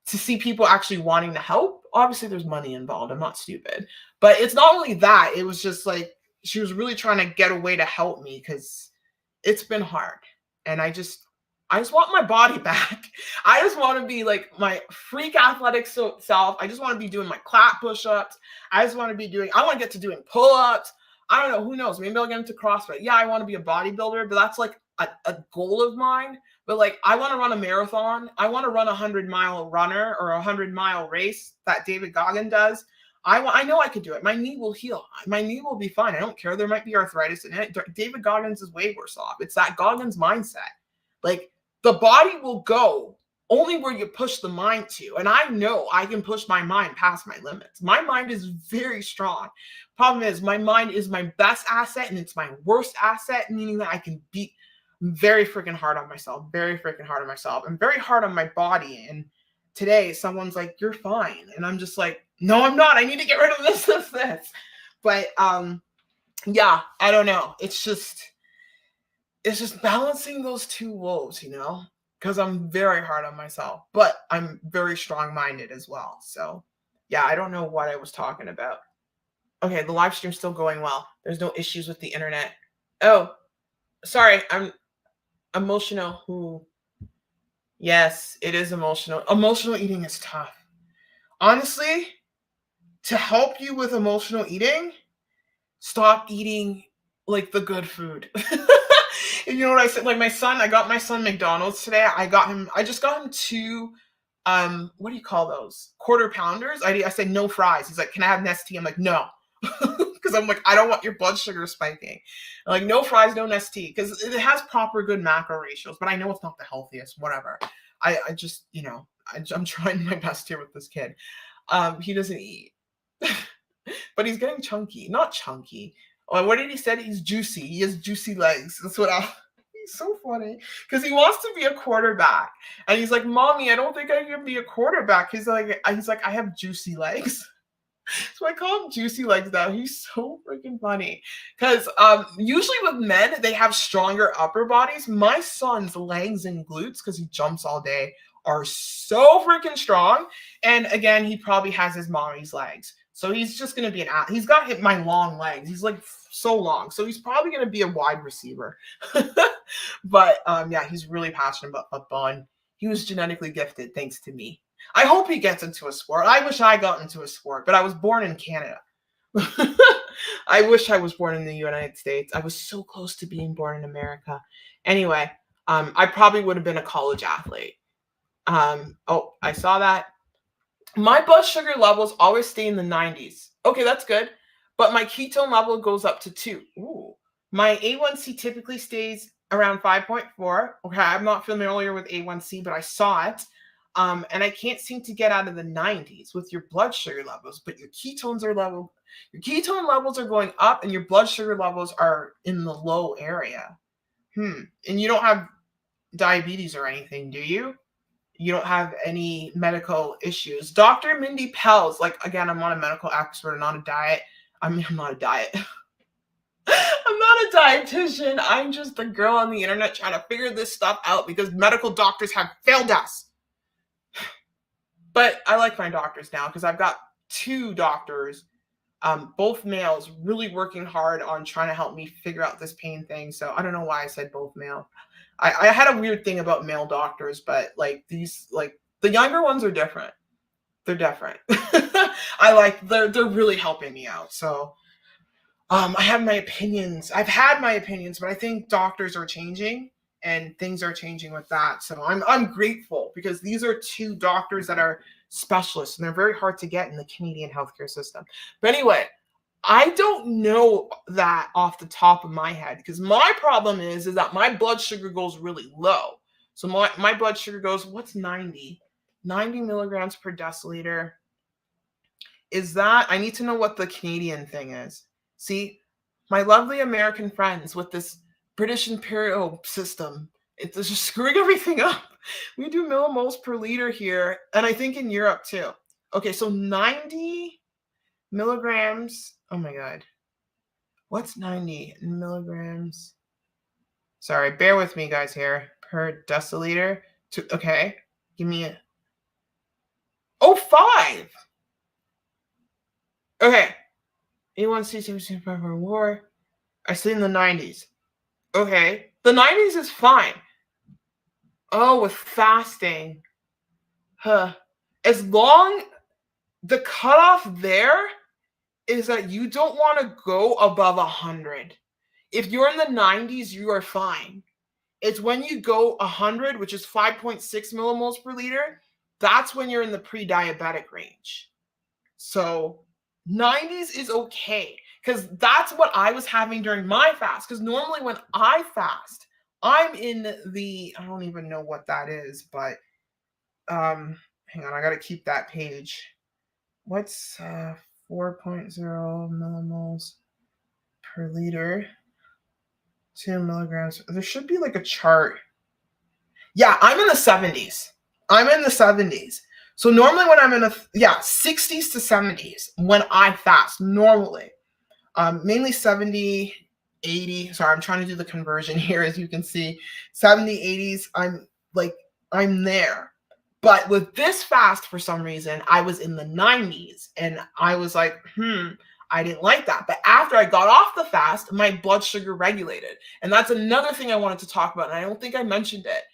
to see people actually wanting to help. Obviously, there's money involved. I'm not stupid. But it's not only that. It was just like she was really trying to get a way to help me because it's been hard. And I just want my body back. I just want to be like my freak athletic self. I just want to be doing my clap push-ups. I want to get to doing pull-ups. I don't know. Who knows? Maybe I'll get into CrossFit. Yeah, I want to be a bodybuilder, but that's like a goal of mine. But like, I want to run a marathon. I want to run 100-mile runner or 100-mile race that David Goggins does. I know I could do it. My knee will heal. My knee will be fine. I don't care. There might be arthritis in it. David Goggins is way worse off. It's that Goggins mindset. Like the body will go only where you push the mind to. And I know I can push my mind past my limits. My mind is very strong. Problem is my mind is my best asset and it's my worst asset, meaning that I can beat very freaking hard on myself, very freaking hard on myself, and very hard on my body. And today someone's like, you're fine. And I'm just like, no, I'm not. I need to get rid of this. But yeah, I don't know. It's just balancing those two wolves, because I'm very hard on myself, but I'm very strong-minded as well. So yeah, I don't know what I was talking about. Okay, the live stream's still going well. There's no issues with the internet. Oh, sorry, I'm emotional. Ooh. Yes, it is emotional. Emotional eating is tough. Honestly, to help you with emotional eating, stop eating like the good food. You know what I said? Like I got my son McDonald's today. I just got him 2, what do you call those? Quarter pounders. I said no fries. He's like, can I have Nestea? I'm like, no. Because I'm like, I don't want your blood sugar spiking. I'm like, no fries, no Nestea. Because it has proper good macro ratios, but I know it's not the healthiest, whatever. I just, I'm trying my best here with this kid. He doesn't eat. But he's getting chunky. Not chunky. Oh, what did he say? He's juicy. He has juicy legs. That's what he's so funny. Because he wants to be a quarterback. And he's like, Mommy, I don't think I can be a quarterback. He's like, I have juicy legs. So I call him Juicy Legs now. He's so freaking funny. Because usually with men, they have stronger upper bodies. My son's legs and glutes, because he jumps all day, are so freaking strong. And again, he probably has his mommy's legs. So he's just going to be he's got my long legs. He's like so long. So he's probably going to be a wide receiver. But yeah, he's really passionate about football. And he was genetically gifted thanks to me. I hope he gets into a sport. I wish I got into a sport, but I was born in Canada. I wish I was born in the United States. I was so close to being born in America. Anyway, I probably would have been a college athlete. Oh, I saw that. My blood sugar levels always stay in the 90s. Okay, that's good. But my ketone level goes up to 2. Ooh. My A1C typically stays around 5.4. Okay, I'm not familiar with A1C, but I saw it. And I can't seem to get out of the 90s with your blood sugar levels, but your ketone levels are going up and your blood sugar levels are in the low area. And you don't have diabetes or anything, do you? You don't have any medical issues. Dr. Mindy Pels, like, again, I'm not a medical expert, I'm not a diet. I'm not a diet. I'm not a dietitian. I'm just a girl on the internet trying to figure this stuff out because medical doctors have failed us. But I like my doctors now because I've got 2 doctors, both males, really working hard on trying to help me figure out this pain thing. So I don't know why I said both male. I had a weird thing about male doctors, but like these, like the younger ones are different. They're different. They're really helping me out. So I have my opinions. I've had my opinions, but I think doctors are changing and things are changing with that. So I'm grateful because these are 2 doctors that are specialists and they're very hard to get in the Canadian healthcare system. But anyway, I don't know that off the top of my head because my problem is that my blood sugar goes really low. So my blood sugar goes, what's 90? 90 milligrams per deciliter. Is that, I need to know what the Canadian thing is. See, my lovely American friends with this British imperial system, it's just screwing everything up. We do millimoles per liter here, and I think in Europe too. Okay, so 90 milligrams. Oh my God. What's 90 milligrams? Sorry, bear with me, guys, here. Per deciliter. Okay, give me a. Oh, 5. Okay. A1C, for war. I see in the 90s. Okay. The 90s is fine. Oh, with fasting. Huh. As long the cutoff there is that you don't want to go above 100. If you're in the 90s, you are fine. It's when you go 100, which is 5.6 millimoles per liter, that's when you're in the pre-diabetic range. So 90s is okay because that's what I was having during my fast. Because normally when I fast, I'm in the, I don't even know what that is, but hang on, I got to keep that page. What's 4.0 millimoles per liter? 2 milligrams. There should be like a chart. Yeah, I'm in the 70s. I'm in the 70s. So normally when I'm in 60s to 70s when I fast, normally. Mainly 70, 80. Sorry, I'm trying to do the conversion here, as you can see. 70, 80s, I'm there. But with this fast, for some reason, I was in the 90s. And I was like, I didn't like that. But after I got off the fast, my blood sugar regulated. And that's another thing I wanted to talk about. And I don't think I mentioned it.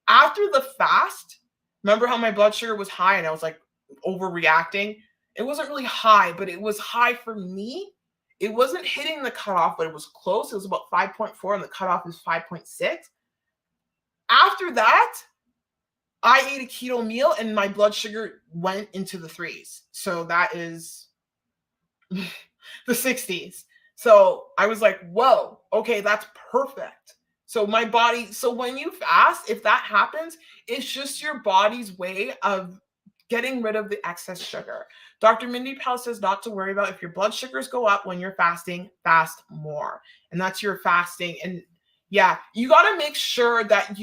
After the fast, remember how my blood sugar was high and I was like overreacting? It wasn't really high, but it was high for me. It wasn't hitting the cutoff, but it was close. It was about 5.4 and the cutoff is 5.6. After that, I ate a keto meal and my blood sugar went into the 3s. So that is the 60s. So I was like, whoa, okay, that's perfect. So my body, so when you fast, if that happens, it's just your body's way of getting rid of the excess sugar. Dr. Mindy Pell says not to worry about if your blood sugars go up when you're fasting, fast more. And that's your fasting. And yeah, you got to make sure that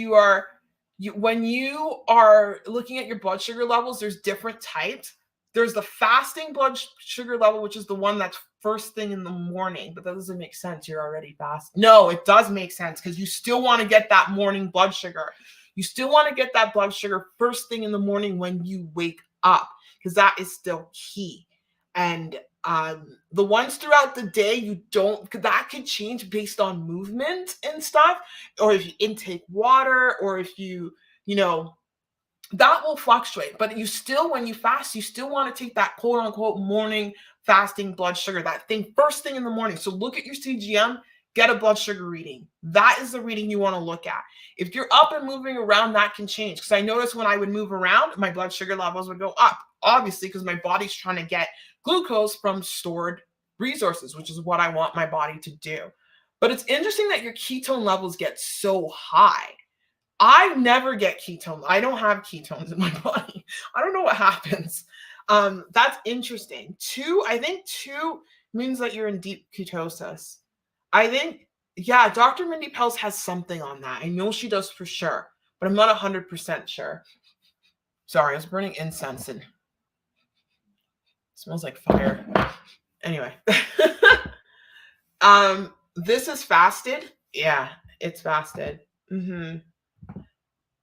when you are looking at your blood sugar levels, there's different types. There's the fasting blood sugar level, which is the one that's first thing in the morning, but that doesn't make sense. You're already fasting. No, it does make sense because you still want to get that morning blood sugar. You still want to get that blood sugar first thing in the morning when you wake up because that is still key. And the ones throughout the day, you don't, that could change based on movement and stuff, or if you intake water, or if you that will fluctuate. But you still, when you fast, you still want to take that quote unquote morning fasting blood sugar, that thing first thing in the morning. So look at your CGM, get a blood sugar reading. That is the reading you want to look at. If you're up and moving around, that can change. Because I noticed when I would move around, my blood sugar levels would go up, obviously, because my body's trying to get glucose from stored resources, which is what I want my body to do. But it's interesting that your ketone levels get so high. I never get ketones. I don't have ketones in my body. I don't know what happens. That's interesting. I think two means that you're in deep ketosis. I think, yeah, Dr. Mindy Pels has something on that. I know she does for sure, but I'm not 100% sure. Sorry, I was burning incense and it smells like fire. Anyway. This is fasted. Yeah, it's fasted.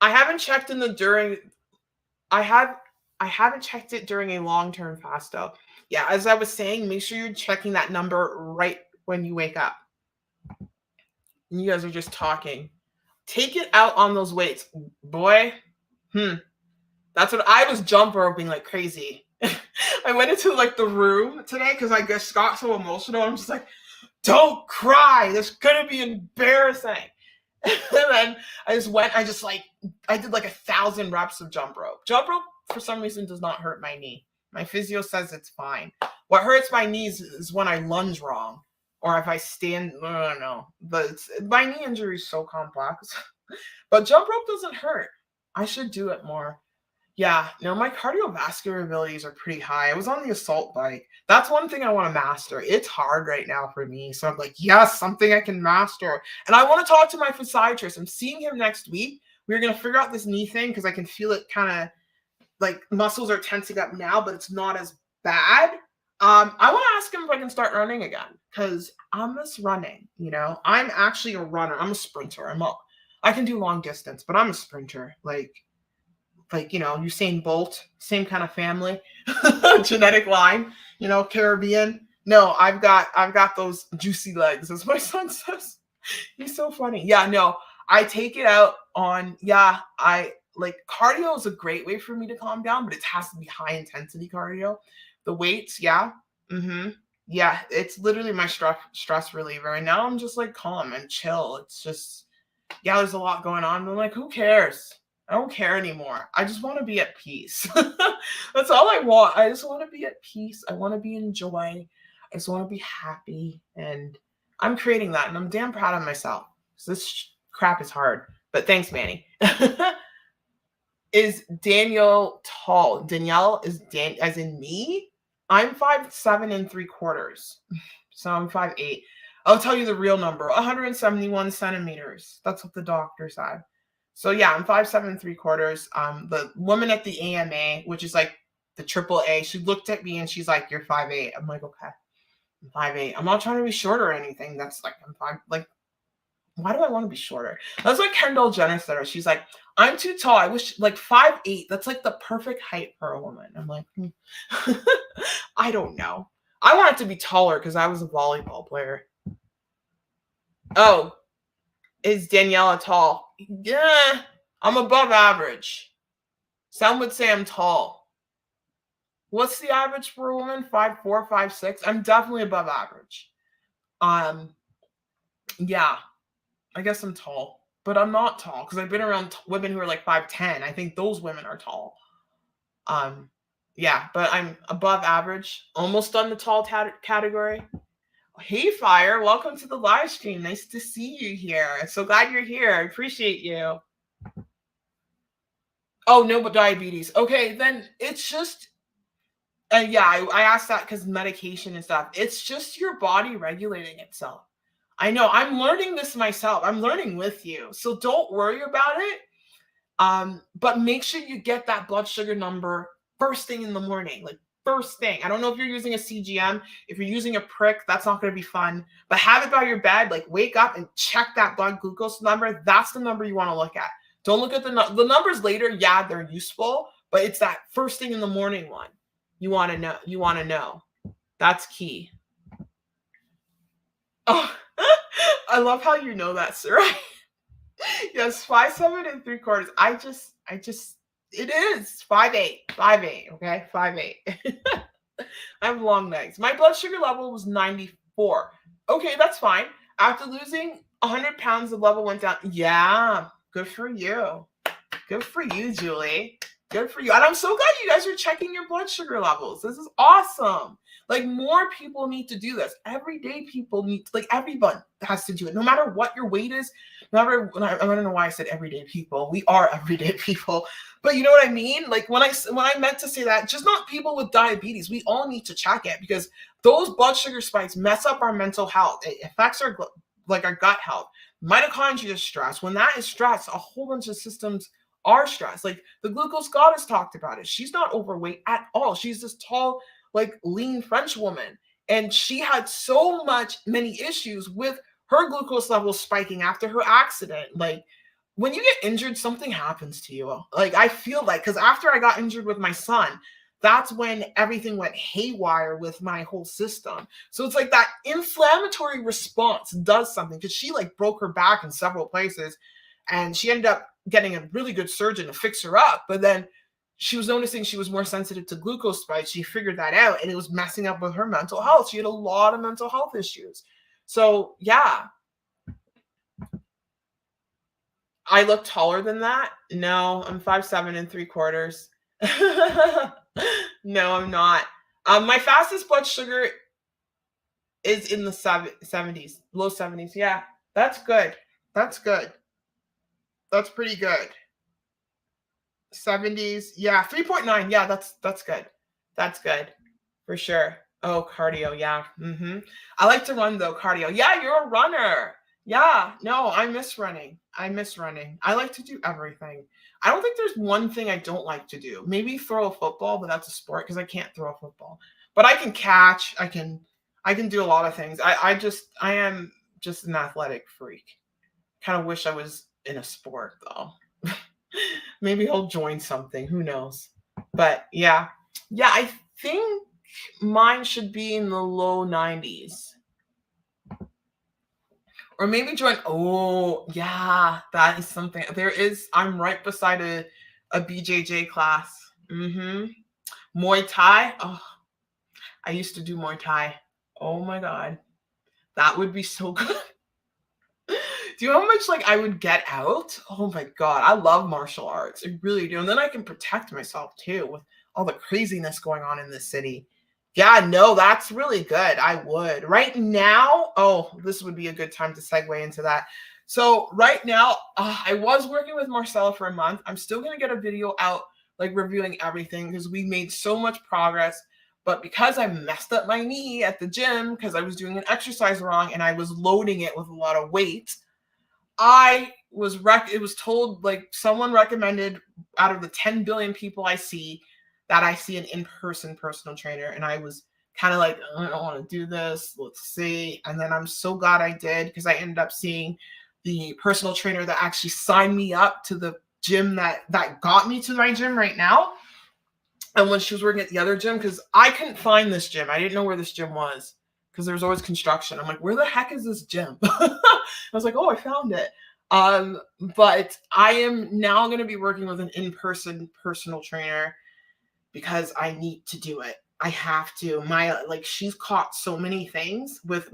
I haven't checked I haven't checked it during a long-term fast though. Yeah, as I was saying, make sure you're checking that number right when you wake up. And you guys are just talking. Take it out on those weights, boy. That's what I was jump roping like crazy. I went into like the room today because I just got so emotional. I'm just like, don't cry. This is gonna be embarrassing. And then I did like 1,000 reps of jump rope. Jump rope for some reason does not hurt my knee. My physio says it's fine. What hurts my knees is when I lunge wrong or if I stand. I don't know. But my knee injury is so complex. But jump rope doesn't hurt. I should do it more. Yeah, no, my cardiovascular abilities are pretty high. I was on the assault bike. That's one thing I want to master. It's hard right now for me. So I'm like, yes, something I can master. And I want to talk to my physiatrist. I'm seeing him next week. We're going to figure out this knee thing because I can feel it kind of like muscles are tensing up now, but it's not as bad. I want to ask him if I can start running again because I miss running. I'm actually a runner. I'm a sprinter. I can do long distance, but I'm a sprinter. Like Usain Bolt, same kind of family, genetic line, Caribbean. No, I've got those juicy legs, as my son says. He's so funny. Yeah, no, I take it out on, I like cardio is a great way for me to calm down, but it has to be high intensity cardio. The weights, yeah. Yeah, it's literally my stress reliever. And now I'm just like calm and chill. It's just, there's a lot going on. I'm like, who cares? I don't care anymore. I just want to be at peace. That's all I want. I just want to be at peace. I want to be in joy. I just want to be happy. And I'm creating that. And I'm damn proud of myself. This crap is hard. But thanks, Manny. Is Danielle tall? Danielle is as in me? I'm 5'7¾". So I'm 5'8". I'll tell you the real number. 171 centimeters. That's what the doctor said. So yeah, I'm 5'7¾ The woman at the AMA, which is like the AAA, she looked at me and she's like, "You're 5'8". I'm like, okay, I'm 5'8". I'm not trying to be short or anything. That's like, I'm 5. Like, why do I want to be shorter? That's what Kendall Jenner said. She's like, I'm too tall. I wish like 5'8". That's like the perfect height for a woman. I'm like, I don't know. I wanted to be taller because I was a volleyball player. Oh, is Daniela tall? Yeah, I'm above average. Some would say I'm tall. What's the average for a woman? 5'4", 5'6"? I'm definitely above average. Yeah, I guess I'm tall, but I'm not tall because I've been around women who are like 5'10". I think those women are tall. Yeah, but I'm above average, almost on the tall category. Hey, Fire, welcome to the live stream. Nice to see you here. So glad you're here. I appreciate you. Oh, no, but diabetes. Okay, then it's just, I asked that because medication and stuff. It's just your body regulating itself. I know, I'm learning this myself. I'm learning with you. So don't worry about it. But make sure you get that blood sugar number first thing in the morning, like first thing. I don't know if you're using a CGM. If you're using a prick, that's not going to be fun. But have it by your bed, like wake up and check that blood glucose number. That's the number you want to look at. Don't look at the numbers later. Yeah, they're useful, but it's that first thing in the morning one. You want to know. You want to know. That's key. Oh, I love how you know that, sir. Yes, 5'7¾". I just It is 5'8", 5'8", okay, 5'8". I have long legs. My blood sugar level was 94. Okay, that's fine. After losing 100 pounds, the level went down. Yeah, good for you. Good for you, Julie. Good for you. And I'm so glad you guys are checking your blood sugar levels. This is awesome. Like, more people need to do this. Everyday people need, like, everyone has to do it. No matter what your weight is, no matter, I don't know why I said everyday people. We are everyday people. But you know what I mean? Like, when I meant to say that, just not people with diabetes. We all need to check it, because those blood sugar spikes mess up our mental health. It affects our, like, our gut health. Mitochondria is stress. When that is stress, a whole bunch of systems are stressed. Like, the glucose goddess talked about it. She's not overweight at all. She's this tall, like, lean French woman. And she had many issues with her glucose levels spiking after her accident. Like, when you get injured, something happens to you. Like, I feel like, because after I got injured with my son, that's when everything went haywire with my whole system. So it's like that inflammatory response does something, because she, like, broke her back in several places, and she ended up getting a really good surgeon to fix her up. But then she was noticing she was more sensitive to glucose spikes. She figured that out, and it was messing up with her mental health. She had a lot of mental health issues. So yeah, I look taller than that. No, I'm 5'7 3/4". No, I'm not. My fastest blood sugar is in the 70s, low 70s. Yeah, that's good. That's good. That's pretty good. 70s. Yeah, 3.9. Yeah, that's good. That's good for sure. Oh, cardio. Yeah. I like to run though, cardio. Yeah, you're a runner. Yeah, no, I miss running. I miss running. I like to do everything. I don't think there's one thing I don't like to do. Maybe throw a football, but that's a sport because I can't throw a football. But I can catch. I can do a lot of things. I am just an athletic freak. Kind of wish I was in a sport though. Maybe he'll join something. Who knows? But yeah. Yeah, I think mine should be in the low 90s. Or maybe join. Oh, yeah, that is something. I'm right beside a BJJ class. Muay Thai. Oh, I used to do Muay Thai. Oh my God. That would be so good. Do you know how much, like, I would get out? Oh my God. I love martial arts. I really do. And then I can protect myself too with all the craziness going on in this city. Yeah, no, that's really good. I would. Right now, oh, this would be a good time to segue into that. So right now, I was working with Marcella for a month. I'm still going to get a video out, like, reviewing everything, because we made so much progress. But because I messed up my knee at the gym because I was doing an exercise wrong and I was loading it with a lot of weight, it was told, like, someone recommended, out of the 10 billion people I see, that I see an in-person personal trainer. And I was kind of like, I don't want to do this. Let's see. And then I'm so glad I did, because I ended up seeing the personal trainer that actually signed me up to the gym that got me to my gym right now. And when she was working at the other gym, because I couldn't find this gym. I didn't know where this gym was, because there was always construction. I'm like, where the heck is this gym? I was like, oh, I found it. But I am now going to be working with an in-person personal trainer, because I need to do it. I have to. She's caught so many things with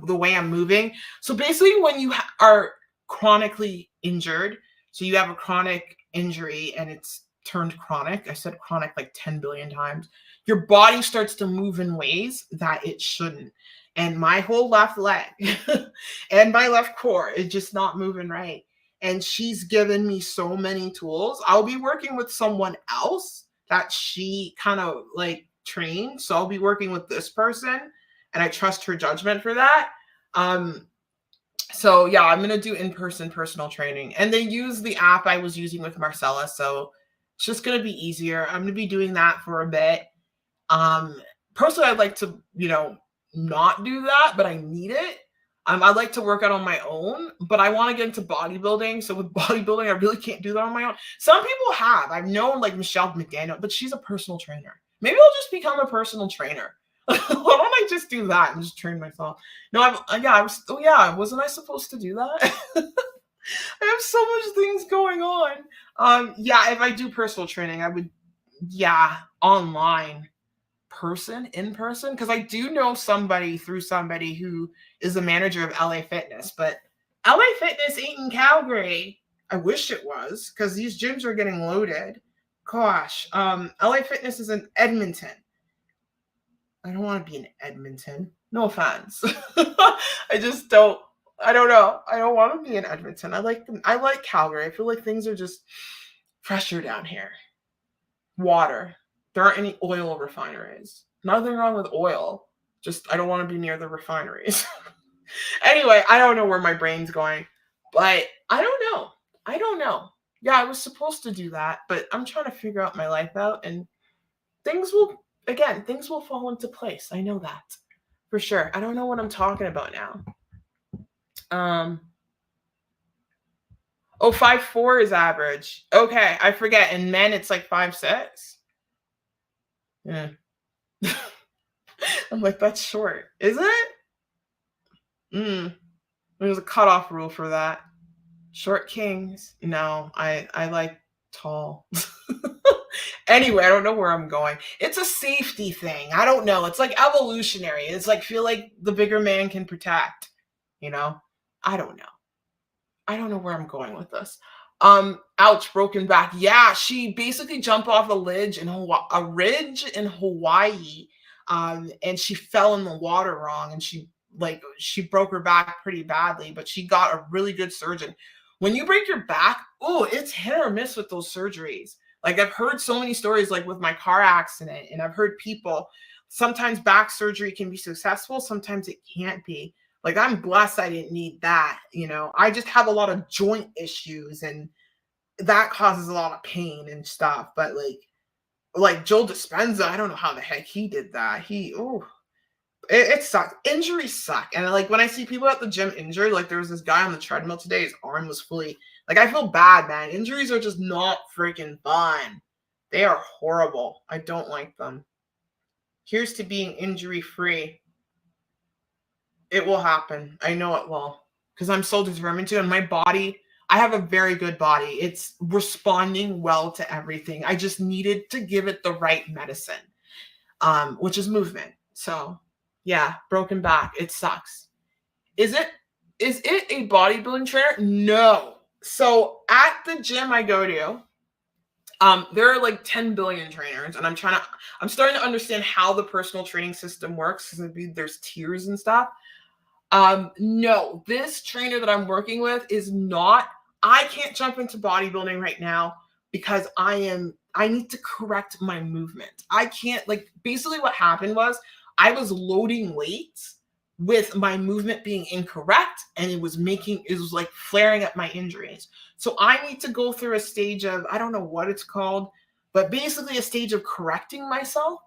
the way I'm moving. So basically, when you are chronically injured, so you have a chronic injury and it's turned chronic, I said chronic like 10 billion times, your body starts to move in ways that it shouldn't. And my whole left leg and my left core is just not moving right. And she's given me so many tools. I'll be working with someone else that she kind of, like, trained. So I'll be working with this person, and I trust her judgment for that. So yeah, I'm going to do in-person personal training, and they use the app I was using with Marcella. So it's just going to be easier. I'm going to be doing that for a bit. Personally, I'd like to, not do that, but I need it. I'd like to work out on my own, but I want to get into bodybuilding. So with bodybuilding, I really can't do that on my own. Some people have. I've known, like, Michelle McDaniel, but she's a personal trainer. Maybe I'll just become a personal trainer. Why don't I just do that and just train myself? No, wasn't I supposed to do that? I have so much things going on. Yeah, if I do personal training, I would, yeah, online, in person, because I do know somebody through somebody who is the manager of LA Fitness, but LA Fitness ain't in Calgary. I wish it was, because these gyms are getting loaded. Gosh, LA Fitness is in Edmonton. I don't want to be in Edmonton. No offense. I just don't. I don't know. I don't want to be in Edmonton. I like them. I like Calgary. I feel like things are just fresher down here. Water. There aren't any oil refineries. Nothing wrong with oil. Just I don't want to be near the refineries. Anyway, I don't know where my brain's going, but I don't know. I don't know. Yeah, I was supposed to do that, but I'm trying to figure out my life out, and things will fall into place. I know that for sure. I don't know what I'm talking about now. Um, oh, 5'4" is average. Okay, I forget. In men, it's like 5'6". Yeah. I'm like, that's short. Is it? There's a cutoff rule for that. Short kings. No, I like tall. Anyway, I don't know where I'm going. It's a safety thing. I don't know. It's like evolutionary. It's like feel like the bigger man can protect. You know? I don't know. I don't know where I'm going with this. Ouch, broken back. Yeah, she basically jumped off a ridge in Hawaii, and she fell in the water wrong, and she broke her back pretty badly, but she got a really good surgeon. When you break your back, oh, it's hit or miss with those surgeries. Like I've heard so many stories, like with my car accident, and I've heard people. Sometimes back surgery can be successful, sometimes it can't be. Like I'm blessed I didn't need that, you know. I just have a lot of joint issues and that causes a lot of pain and stuff. But like Joe Dispenza, I don't know how the heck he did that. It sucks. Injuries suck. And like when I see people at the gym injured, like there was this guy on the treadmill today, his arm was fully like I feel bad, man. Injuries are just not freaking fun. They are horrible. I don't like them. Here's to being injury free. It will happen. I know it will. Because I'm so determined to. And my body, I have a very good body. It's responding well to everything. I just needed to give it the right medicine, which is movement. So yeah, broken back. It sucks. Is it a bodybuilding trainer? No. So at the gym I go to, there are like 10 billion trainers, and I'm starting to understand how the personal training system works because there's tiers and stuff. No, this trainer that I'm working with is not, I can't jump into bodybuilding right now because I need to correct my movement. I can't, like, basically what happened was I was loading weights with my movement being incorrect, and it was like flaring up my injuries. So I need to go through a stage of, I don't know what it's called, but basically a stage of correcting myself.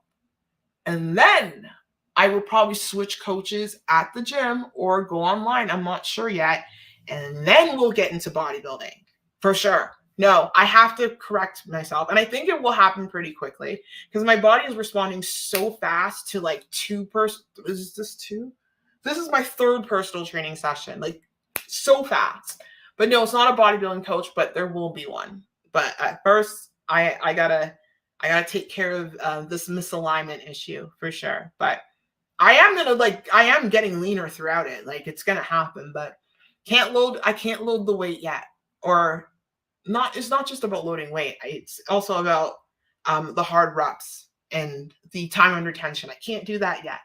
And then I will probably switch coaches at the gym or go online. I'm not sure yet. And then we'll get into bodybuilding for sure. No, I have to correct myself. And I think it will happen pretty quickly because my body is responding so fast to like is this two? This is my third personal training session, like so fast. But no, it's not a bodybuilding coach, but there will be one. But at first, I gotta take care of this misalignment issue for sure. But I am getting leaner throughout it. Like it's gonna happen, but I can't load the weight yet. Or not, it's not just about loading weight. It's also about the hard reps and the time under tension. I can't do that yet.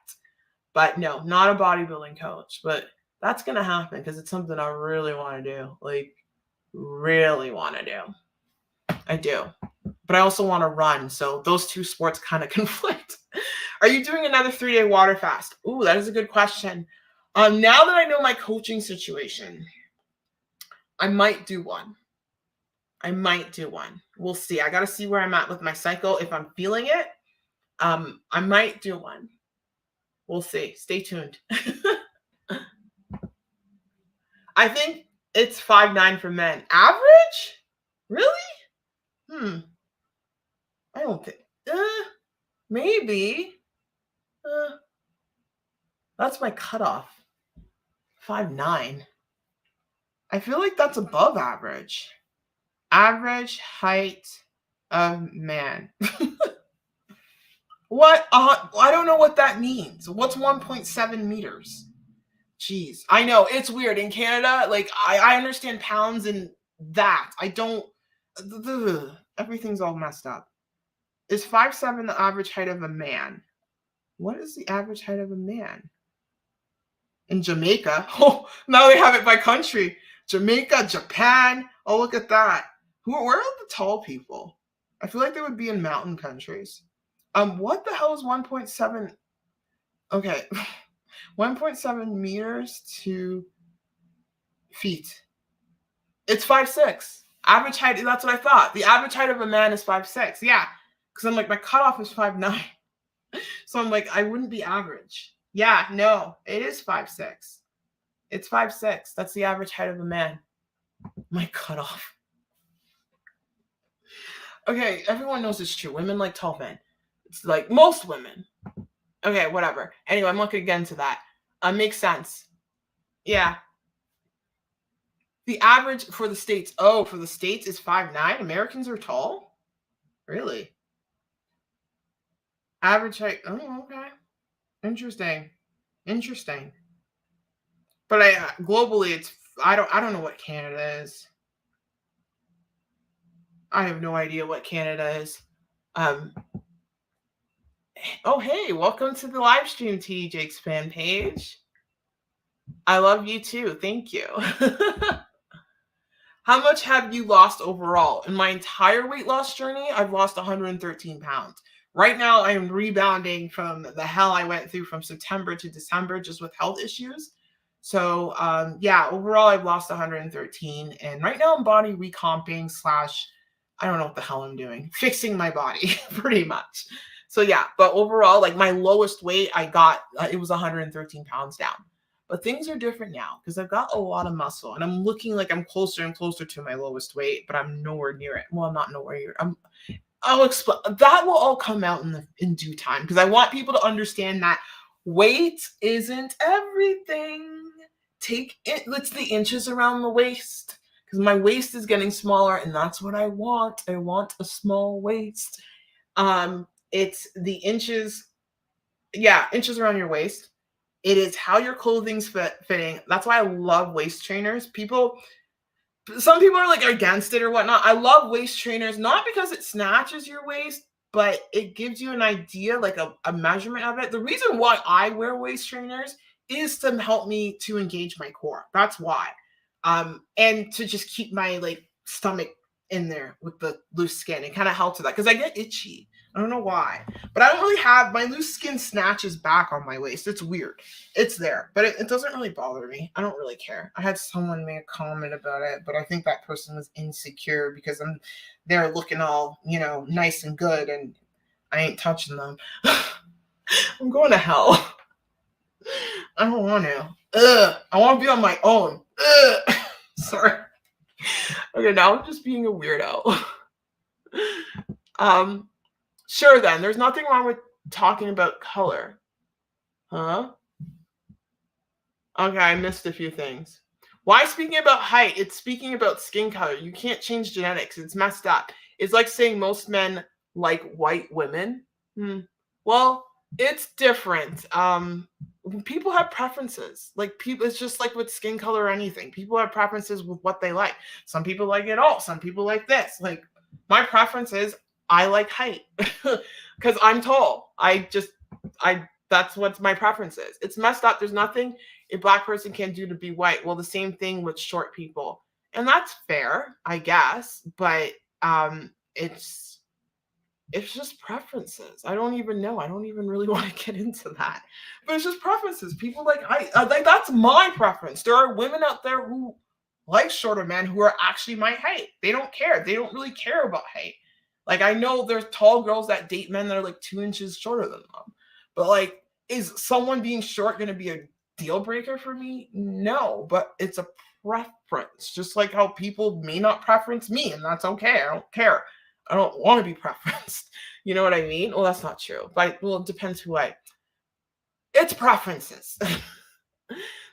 But no, not a bodybuilding coach. But that's gonna happen because it's something I really want to do. Like really want to do. I do. But I also want to run. So those two sports kind of conflict. Are you doing another 3-day water fast? Ooh, that is a good question. Now that I know my coaching situation, I might do one. We'll see. I got to see where I'm at with my cycle. If I'm feeling it, I might do one. We'll see. Stay tuned. I think it's 5'9" for men. Average? Really? I don't think. Maybe. That's my cutoff. 5'9". I feel like that's above average. Average height of man. What? I don't know what that means. What's 1.7 meters? Jeez. I know. It's weird. In Canada, like, I understand pounds and that. I don't. Everything's all messed up. Is 5'7" the average height of a man? What is the average height of a man? In Jamaica. Oh, now they have it by country. Jamaica, Japan. Oh, look at that. Where are the tall people? I feel like they would be in mountain countries. What the hell is 1.7? Okay. 1.7 meters to feet. It's 5'6". Average height, that's what I thought. The average height of a man is 5'6". Yeah. Because I'm like, my cutoff is 5'9". So I'm like, I wouldn't be average. Yeah, no, it is 5'6". It's 5'6". That's the average height of a man. My cutoff. Okay, everyone knows it's true. Women like tall men. It's like most women. Okay, whatever. Anyway, I'm not going to get into that. Makes sense. Yeah. The average for the States. Oh, for the States is 5'9". Americans are tall? Really? Average height. Oh, okay. Interesting. But globally, it's I don't know what Canada is. I have no idea what Canada is. Oh, hey, welcome to the live stream, TD Jake's fan page. I love you too. Thank you. How much have you lost overall? In my entire weight loss journey, I've lost 113 pounds. Right now, I am rebounding from the hell I went through from September to December just with health issues. So, yeah, overall, I've lost 113. And right now, I'm body recomping / I don't know what the hell I'm doing. Fixing my body, pretty much. So, yeah, but overall, like my lowest weight I got, it was 113 pounds down. But things are different now because I've got a lot of muscle and I'm looking like I'm closer and closer to my lowest weight, but I'm nowhere near it. Well, I'm not nowhere near it. I'll explain. That will all come out in due time because I want people to understand that weight isn't everything. It's the inches around the waist because my waist is getting smaller and that's what I want. I want a small waist. It's the inches. Yeah, inches around your waist. It is how your clothing's fitting. That's why I love waist trainers. Some people are like against it or whatnot. I love waist trainers, not because it snatches your waist, but it gives you an idea, like a measurement of it. The reason why I wear waist trainers is to help me to engage my core. That's why. And to just keep my like stomach in there with the loose skin. It kind of helps with that because I get itchy. I don't know why, but I don't really have my loose skin snatches back on my waist. It's weird. It's there, but it doesn't really bother me. I don't really care. I had someone make a comment about it, but I think that person was insecure because I'm there looking all, nice and good and I ain't touching them. I'm going to hell. I don't want to. I want to be on my own. Sorry. Okay, now I'm just being a weirdo. Sure then, there's nothing wrong with talking about color. Huh? Okay, I missed a few things. Why speaking about height? It's speaking about skin color. You can't change genetics. It's messed up. It's like saying most men like white women. Well, it's different. People have preferences. Like people, it's just like with skin color or anything. People have preferences with what they like. Some people like it all. Some people like this. Like my preference is I like height because I'm tall. That's what my preference is. It's messed up. There's nothing a black person can do to be white. Well, the same thing with short people. And that's fair, I guess. But it's just preferences. I don't even know. I don't even really want to get into that. But it's just preferences. People like like that's my preference. There are women out there who like shorter men who are actually my height. They don't care. They don't really care about height. Like I know there's tall girls that date men that are like 2 inches shorter than them. But like, is someone being short going to be a deal breaker for me? No, but it's a preference. Just like how people may not preference me, and that's okay. I don't care. I don't want to be preferenced. You know what I mean? Well, that's not true. But it depends who it's preferences.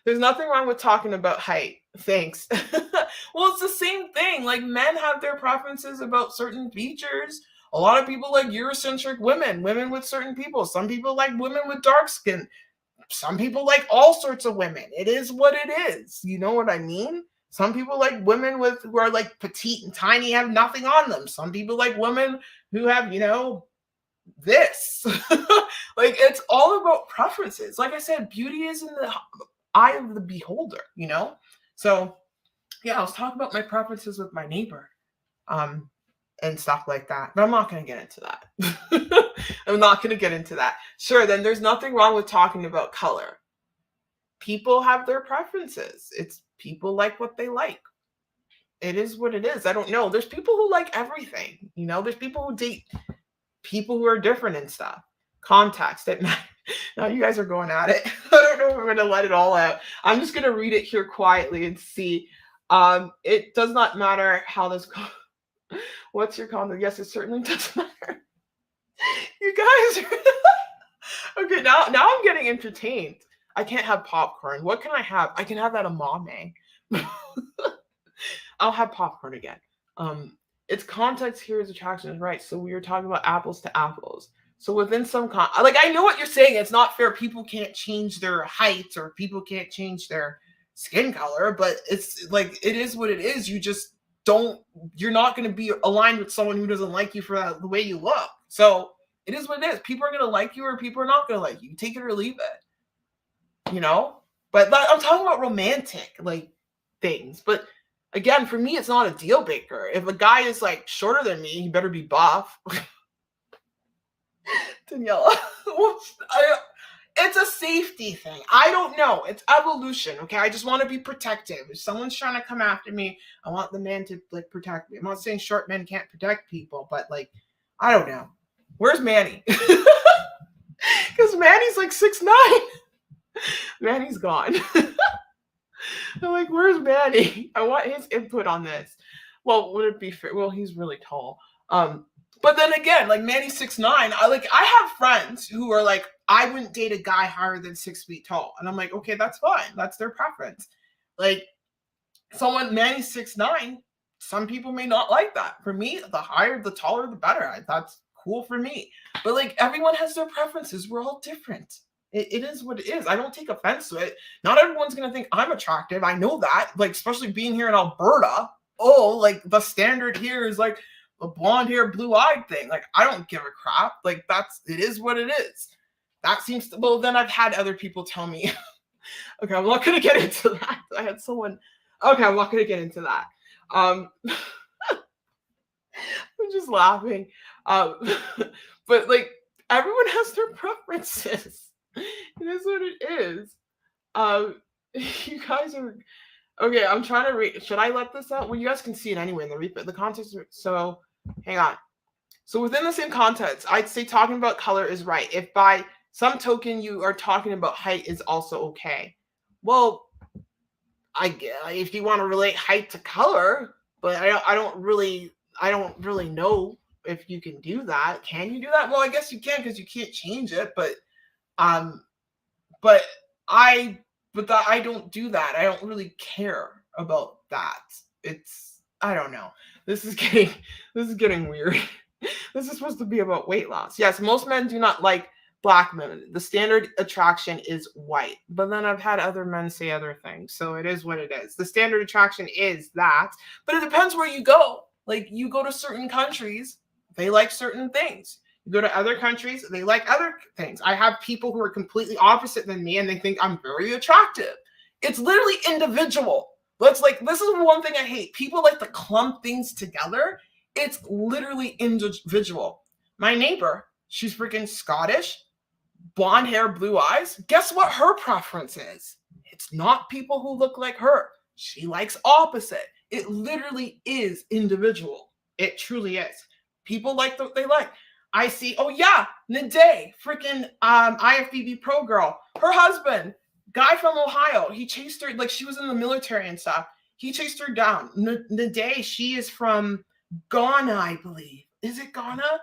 There's nothing wrong with talking about height. Thanks. Well, it's the same thing. Like men have their preferences about certain features. A lot of people like Eurocentric women, women with certain people. Some people like women with dark skin. Some people like all sorts of women. It is what it is. You know what I mean? Some people like women with who are like petite and tiny, have nothing on them. Some people like women who have, this. Like it's all about preferences. Like I said, beauty is in the eye of the beholder. So yeah, I was talking about my preferences with my neighbor. And stuff like that. But I'm not going to get into that. I'm not going to get into that. Sure, then there's nothing wrong with talking about color. People have their preferences. It's people like what they like. It is what it is. I don't know. There's people who like everything. There's people who date people who are different and stuff. Context. Now you guys are going at it. I don't know if I'm going to let it all out. I'm just going to read it here quietly and see. It does not matter how this goes. What's your comment? Yes, it certainly does matter. You guys are okay. Now I'm getting entertained. I can't have popcorn. What can I have? I can have that amame. I'll have popcorn again. Its context here is attraction is right. So we were talking about apples to apples. So within some I know what you're saying. It's not fair. People can't change their height or people can't change their skin color, but it's like it is what it is. You're not going to be aligned with someone who doesn't like you for the way you look. So it is what it is. People are going to like you or people are not going to like you. Take it or leave it, but I'm talking about romantic things. But again, for me, it's not a deal breaker. If a guy is shorter than me, he better be buff. Daniela, it's a safety thing. I don't know. It's evolution. Okay. I just want to be protective. If someone's trying to come after me, I want the man to protect me. I'm not saying short men can't protect people, but I don't know. Where's Manny? Because Manny's 6'9". Manny's gone. I'm where's Manny? I want his input on this. Well, would it be fair? Well, he's really tall. But then again, Manny's 6'9". I have friends who are I wouldn't date a guy higher than 6 feet tall. And I'm okay, that's fine. That's their preference. Manny's 6'9", some people may not like that. For me, the higher, the taller, the better. That's cool for me. But everyone has their preferences. We're all different. It is what it is. I don't take offense to it. Not everyone's going to think I'm attractive. I know that, especially being here in Alberta. Oh, the standard here is a blonde hair, blue-eyed thing. I don't give a crap. It is what it is. That seems to, well, then I've had other people tell me, okay, I'm not going to get into that. I had someone, okay, I'm not going to get into that. I'm just laughing. But everyone has their preferences. It is what it is. You guys are, okay, I'm trying to read, should I let this out? Well, you guys can see it anyway in the replay. The context, so hang on. So within the same context, I'd say talking about color is right. If by some token you are talking about height is also okay. Well, if you want to relate height to color, but I don't really know if you can do that. Can you do that? Well, I guess you can because you can't change it, but I don't do that. I don't really care about that. I don't know. This is getting weird. This is supposed to be about weight loss. Yes, most men do not like black men. The standard attraction is white. But then I've had other men say other things. So it is what it is. The standard attraction is that. But it depends where you go. You go to certain countries, they like certain things. You go to other countries, they like other things. I have people who are completely opposite than me and they think I'm very attractive. It's literally individual. This is one thing I hate. People like to clump things together. It's literally individual. My neighbor, she's freaking Scottish, blonde hair, blue eyes. Guess what her preference is? It's not people who look like her. She likes opposite. It literally is individual. It truly is. People like what they like. I see, oh yeah, Nade, freaking IFBB pro girl. Her husband, guy from Ohio, he chased her, she was in the military and stuff. He chased her down. Nade, she is from Ghana, I believe. Is it Ghana?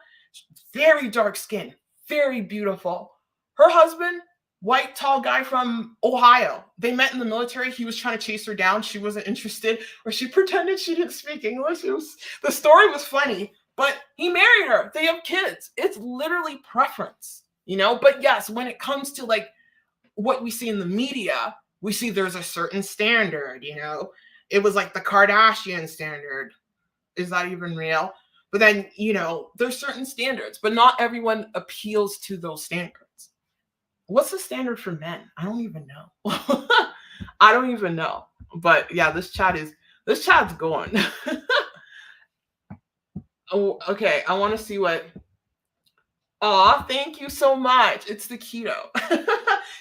Very dark skin, very beautiful. Her husband white tall guy from Ohio. They met in the military. He was trying to chase her down. She wasn't interested, or she pretended she didn't speak English. The story was funny, but he married her. They have kids. It's literally preference, you know? But yes, when it comes to like what we see in the media, we see there's a certain standard, you know? It was like the Kardashian standard. Is that even real? But then, you know, there's certain standards, but not everyone appeals to those standards. What's the standard for men? I don't even know. I don't even know. But yeah, this chat's going. Oh, okay. I want to see what. Aw, thank you so much. It's the keto.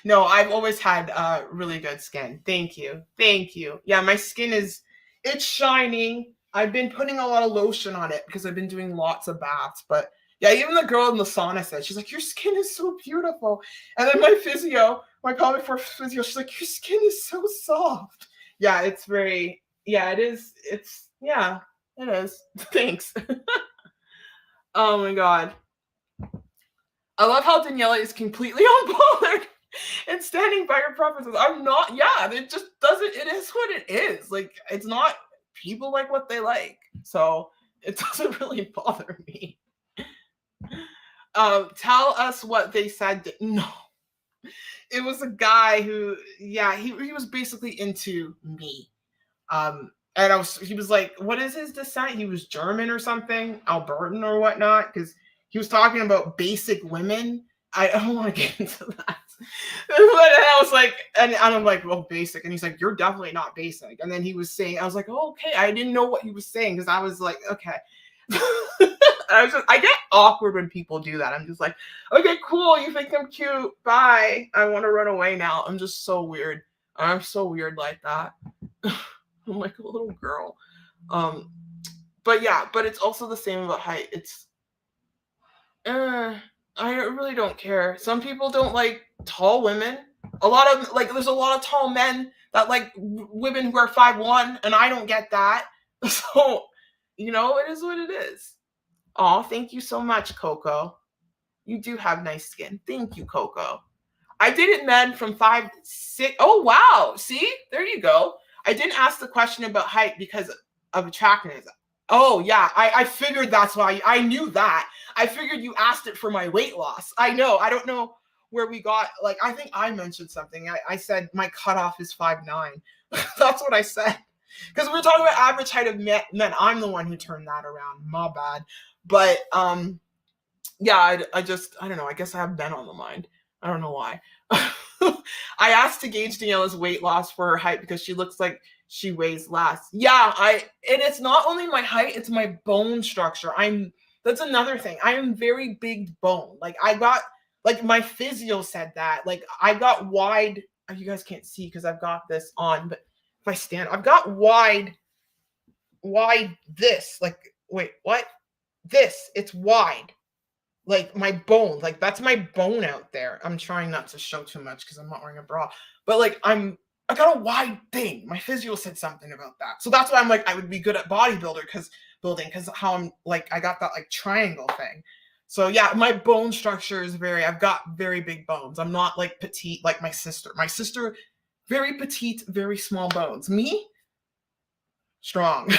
No, I've always had really good skin. Thank you. Thank you. Yeah, my skin it's shining. I've been putting a lot of lotion on it because I've been doing lots of baths. But yeah, even the girl in the sauna said, she's like, your skin is so beautiful. And then my pelvic floor physio, she's like, your skin is so soft. Yeah, it is. Yeah, it is. Thanks. Oh my God. I love how Daniela is completely unbothered and standing by her preferences. I'm not, yeah, it just doesn't, it is what it is. Like, it's not, people like what they like. So it doesn't really bother me. Tell us what they said. No, it was a guy who, yeah, he was basically into me. And he was like, what is his descent? He was German or something, Albertan or whatnot, because he was talking about basic women. I don't want to get into that. But I was like, and I'm like, well, basic. And he's like, you're definitely not basic. And then he was saying, I was like, oh, okay. I didn't know what he was saying because I was like, okay. I get awkward when people do that. I'm just like, okay, cool. You think I'm cute. Bye. I want to run away now. I'm just so weird. I'm so weird like that. I'm like a little girl. But yeah, but it's also the same about height. I really don't care. Some people don't like tall women. There's a lot of tall men that like women who are 5'1", and I don't get that. So, you know, it is what it is. Oh, thank you so much, Coco. You do have nice skin. Thank you, Coco. I dated men from 5'6". Oh, wow. See, there you go. I didn't ask the question about height because of attractiveness. Oh, yeah. I figured that's why. I knew that. I figured you asked it for my weight loss. I know. I don't know where we got, like, I think I mentioned something. I said my cutoff is 5'9". That's what I said. Because we were talking about average height of men. I'm the one who turned that around. My bad. But, yeah, I don't know. I guess I have men on the mind. I don't know why. I asked to gauge Daniela's weight loss for her height because she looks like she weighs less. Yeah, and it's not only my height, it's my bone structure. That's another thing. I am very big bone. Like my physio said that. Like I got wide, you guys can't see because I've got this on, but if I stand, I've got wide this. Like, wait, what? This, it's wide. Like my bone, like that's my bone out there. I'm trying not to show too much because I'm not wearing a bra, but like I got a wide thing. My physio said something about that, so that's why I'm like I would be good at bodybuilding because how I'm like I got that like triangle thing. So yeah, my bone structure is I've got very big bones. I'm not like petite like my sister. My sister, very petite, very small bones. Me, strong,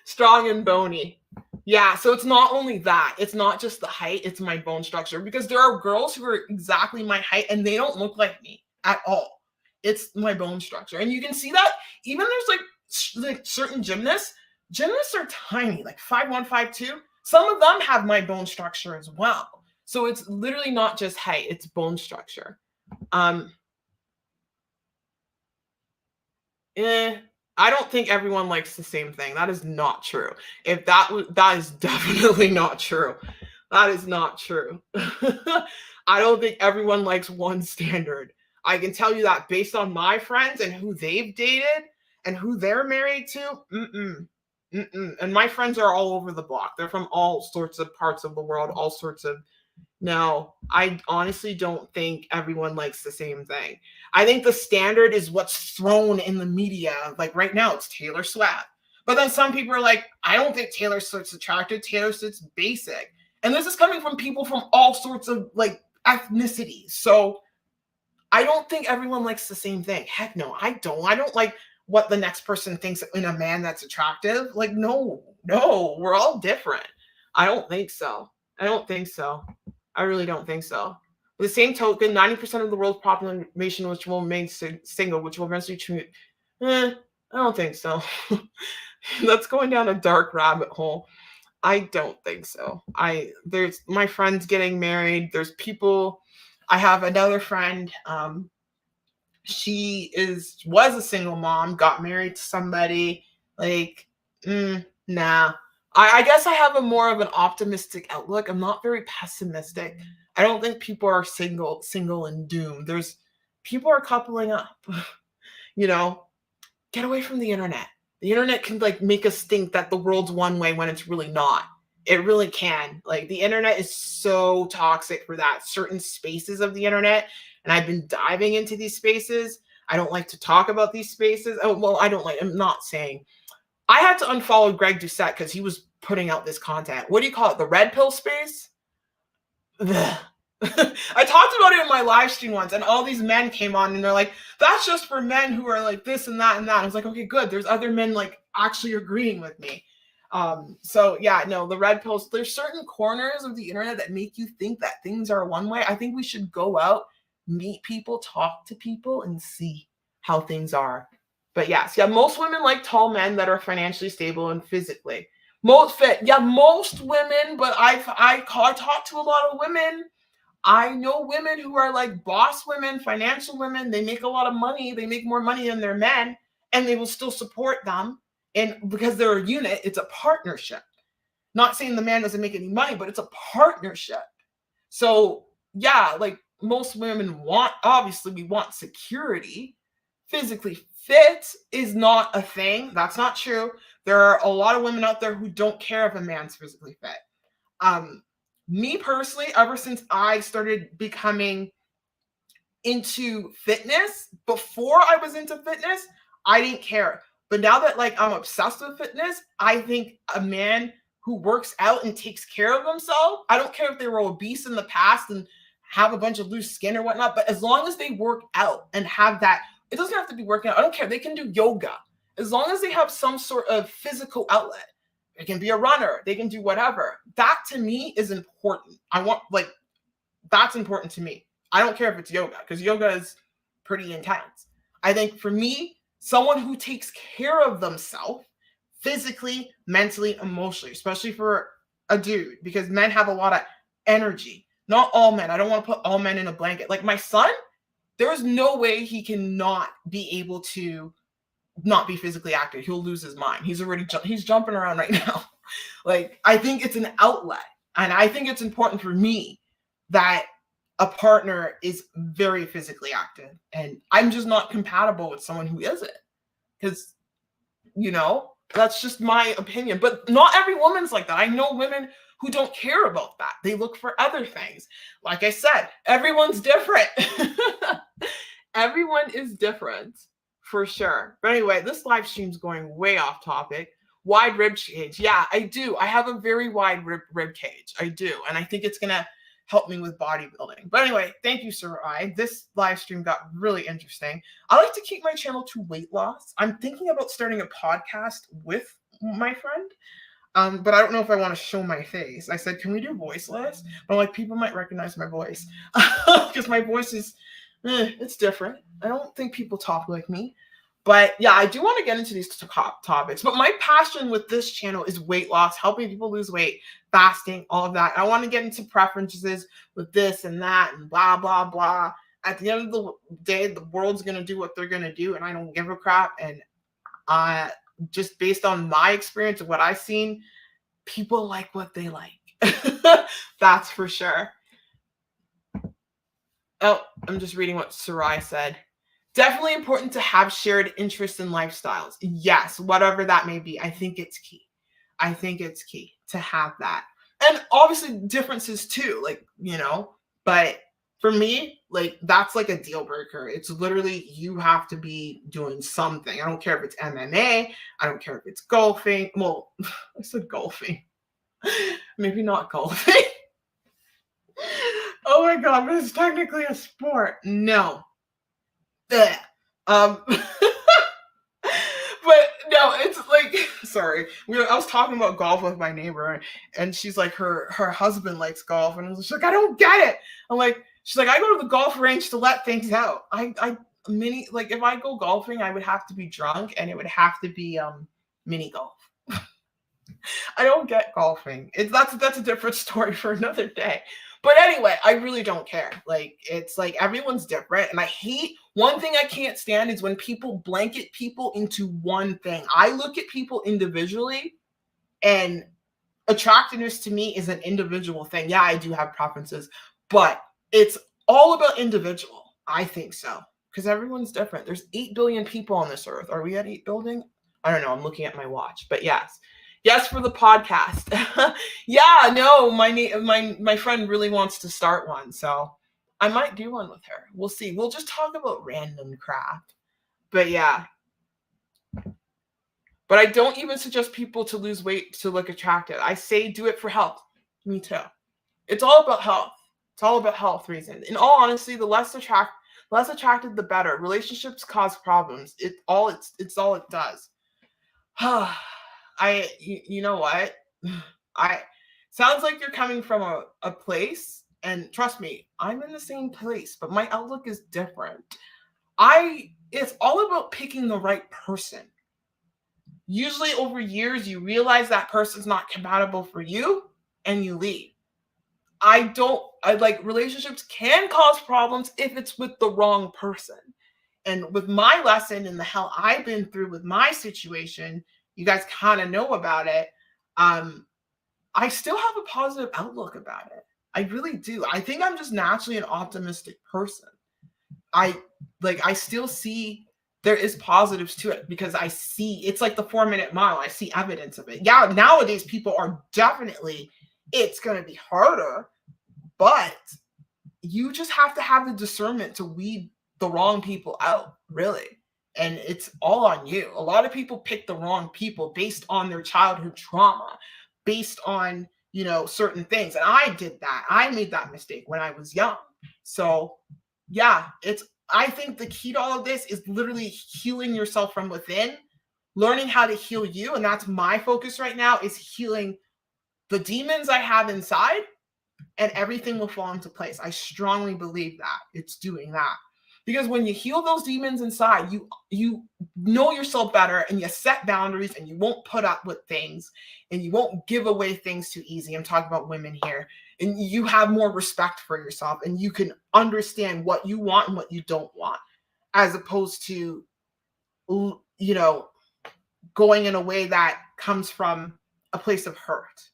strong and bony. Yeah, so it's not only that. It's not just the height, it's my bone structure. Because there are girls who are exactly my height and they don't look like me at all. It's my bone structure. And you can see that even there's like certain gymnasts. Gymnasts are tiny, like 5'1", 5'2". Some of them have my bone structure as well. So it's literally not just height, it's bone structure. I don't think everyone likes the same thing. That is not true. If that is definitely not true. That is not true. I don't think everyone likes one standard. I can tell you that based on my friends and who they've dated and who they're married to. And my friends are all over the block. They're from all sorts of parts of the world, all sorts of. No, I honestly don't think everyone likes the same thing. I think the standard is what's thrown in the media. Like right now, it's Taylor Swift. But then some people are like, I don't think Taylor Swift's attractive. Taylor Swift's basic. And this is coming from people from all sorts of like ethnicities. So I don't think everyone likes the same thing. Heck no, I don't. I don't like what the next person thinks in a man that's attractive. Like, no, no, we're all different. I don't think so. I don't think so. I really don't think so. With the same token, 90% of the world's population which will remain single, which will eventually choose. I don't think so. That's going down a dark rabbit hole. I don't think so. There's my friends getting married. There's people. I have another friend. She was a single mom, got married to somebody. Like, nah. I guess I have a more of an optimistic outlook. I'm not very pessimistic. I don't think people are single and doomed. There's people are coupling up. you know, get away from the internet. The internet can like make us think that the world's one way when it's really not. It really can. Like the internet is so toxic for that. Certain spaces of the internet, and I've been diving into these spaces. I don't like to talk about these spaces. Oh, well, I'm not saying. I had to unfollow Greg Doucette because he was putting out this content. What do you call it? The red pill space? I talked about it in my live stream once, and all these men came on and they're like, that's just for men who are like this and that and that. I was like, okay, good. There's other men like actually agreeing with me. So yeah, no, the red pills, there's certain corners of the internet that make you think that things are one way. I think we should go out, meet people, talk to people, and see how things are. But yes, yeah, most women like tall men that are financially stable and physically. Most fit, yeah, most women, but I talk to a lot of women. I know women who are like boss women, financial women. They make a lot of money. They make more money than their men, and they will still support them. And because they're a unit, it's a partnership. Not saying the man doesn't make any money, but it's a partnership. So yeah, like most women obviously we want security. Physically fit is not a thing. That's not true. There are a lot of women out there who don't care if a man's physically fit. Me personally, ever since I started becoming into fitness, before I was into fitness, I didn't care. But now that like I'm obsessed with fitness, I think a man who works out and takes care of themselves, I don't care if they were obese in the past and have a bunch of loose skin or whatnot, but as long as they work out and have that, it doesn't have to be working out. I don't care. They can do yoga. As long as they have some sort of physical outlet. They can be a runner. They can do whatever. That to me is important. That's important to me. I don't care if it's yoga because yoga is pretty intense. I think for me, someone who takes care of themselves physically, mentally, emotionally, especially for a dude, because men have a lot of energy. Not all men. I don't want to put all men in a blanket. Like my son, there is no way he cannot be able to not be physically active. He'll lose his mind. He's jumping around right now. Like I think it's an outlet, and I think it's important for me that a partner is very physically active, and I'm just not compatible with someone who isn't, because that's just my opinion. But not every woman's like that. I know women who don't care about that. They look for other things. Like I said, everyone's different. Everyone is different for sure. But anyway, this live stream's going way off topic. Wide rib cage. Yeah, I do. I have a very wide rib cage. I do. And I think it's going to help me with bodybuilding. But anyway, thank you, Sarai. This live stream got really interesting. I like to keep my channel to weight loss. I'm thinking about starting a podcast with my friend. But I don't know if I want to show my face. I said, can we do voiceless? But like people might recognize my voice because my voice is, it's different. I don't think people talk like me. But yeah, I do want to get into these topics. But my passion with this channel is weight loss, helping people lose weight, fasting, all of that. I want to get into preferences with this and that and blah, blah, blah. At the end of the day, the world's going to do what they're going to do. And I don't give a crap. And just based on my experience of what I've seen, people like what they like. That's for sure. Oh, I'm just reading what Sarai said. Definitely important to have shared interests and lifestyles. Yes, whatever that may be. I think it's key. I think it's key to have that. And obviously differences too, but for me, like that's like a deal breaker. It's literally you have to be doing something. I don't care if it's MMA. I don't care if it's golfing. Well, I said golfing. Maybe not golfing. Oh my God, but it's technically a sport. No, Bleh. But no, it's like, sorry. I was talking about golf with my neighbor, and she's like, her husband likes golf, and she's like, I don't get it. I'm like, she's like, I go to the golf range to let things out. Like, if I go golfing, I would have to be drunk, and it would have to be mini golf. I don't get golfing. That's a different story for another day. But anyway, I really don't care. Like, it's like everyone's different, and I hate, one thing I can't stand is when people blanket people into one thing. I look at people individually, and attractiveness to me is an individual thing. Yeah, I do have preferences, but it's all about individual. I think so, because everyone's different. There's 8 billion people on this earth. Are we at 8 billion? I don't know. I'm looking at my watch, but yes. Yes, for the podcast. Yeah, no, my friend really wants to start one, so I might do one with her. We'll see. We'll just talk about random crap. But yeah. But I don't even suggest people to lose weight to look attractive. I say do it for health. Me too. It's all about health. It's all about health reasons. In all honesty, the less attracted, the better. Relationships cause problems. It's all it does. You know what? I sounds like you're coming from a place, and trust me, I'm in the same place, but my outlook is different. It's all about picking the right person. Usually over years, you realize that person's not compatible for you and you leave. I like, relationships can cause problems if it's with the wrong person. And with my lesson and the hell I've been through with my situation, you guys kind of know about it. I still have a positive outlook about it. I really do. I think I'm just naturally an optimistic person. I still see there is positives to it, because I see it's like the 4-minute mile. I see evidence of it. Yeah, nowadays people are definitely, it's going to be harder, but you just have to have the discernment to weed the wrong people out, really. And it's all on you. A lot of people pick the wrong people based on their childhood trauma, based on, certain things. And I did that. I made that mistake when I was young. So yeah, I think the key to all of this is literally healing yourself from within, learning how to heal you. And that's my focus right now, is healing the demons I have inside, and everything will fall into place. I strongly believe that it's doing that. Because when you heal those demons inside, you know yourself better, and you set boundaries, and you won't put up with things, and you won't give away things too easy. I'm talking about women here. And you have more respect for yourself, and you can understand what you want and what you don't want, as opposed to, going in a way that comes from a place of hurt.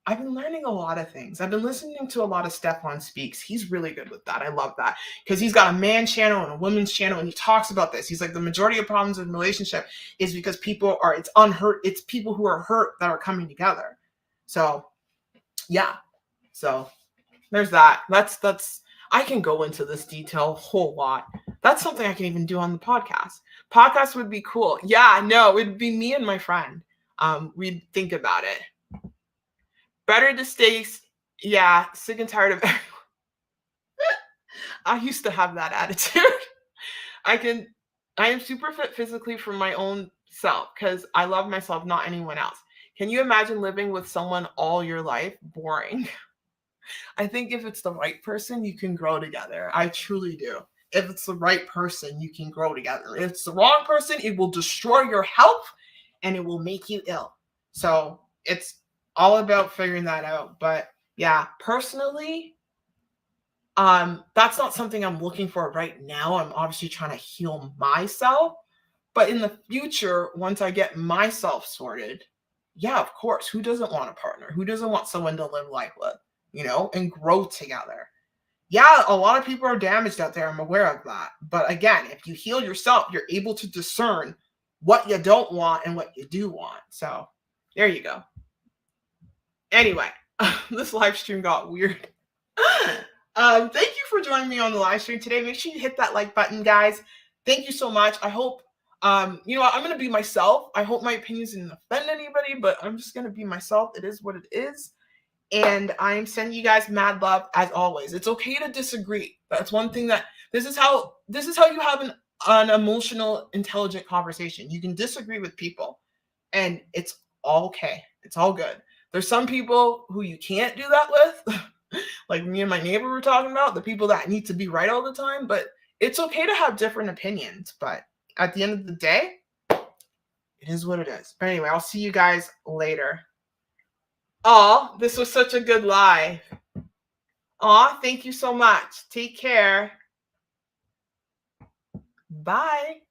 I've been learning a lot of things. I've been listening to a lot of Stefan Speaks. He's really good with that. I love that, because he's got a man's channel and a woman's channel, and he talks about this. He's like, the majority of problems in relationship is because it's people who are hurt that are coming together. So yeah. So there's that. That's I can go into this detail a whole lot. That's something I can even do on the podcast. Podcast would be cool. Yeah, no, it'd be me and my friend. We'd think about it. Better to stay, sick and tired of everyone. I used to have that attitude. I am super fit physically for my own self, because I love myself, not anyone else. Can you imagine living with someone all your life? Boring. I think if it's the right person, you can grow together. I truly do. If it's the right person, you can grow together. If it's the wrong person, it will destroy your health, and it will make you ill. So it's all about figuring that out. But yeah, personally, that's not something I'm looking for right now. I'm obviously trying to heal myself. But in the future, once I get myself sorted, yeah, of course, who doesn't want a partner? Who doesn't want someone to live life with, and grow together? Yeah, a lot of people are damaged out there. I'm aware of that. But again, if you heal yourself, you're able to discern what you don't want and what you do want. So there you go. Anyway, this live stream got weird. Thank you for joining me on the live stream today. Make sure you hit that like button, guys. Thank you so much. I hope, I'm going to be myself. I hope my opinions didn't offend anybody, but I'm just going to be myself. It is what it is. And I'm sending you guys mad love as always. It's okay to disagree. That's one thing this is how you have an emotional, intelligent conversation. You can disagree with people, and it's all okay. It's all good. There's some people who you can't do that with, like me and my neighbor were talking about, the people that need to be right all the time. But it's okay to have different opinions. But at the end of the day, it is what it is. But anyway, I'll see you guys later. Oh, this was such a good live. Aw, thank you so much. Take care. Bye.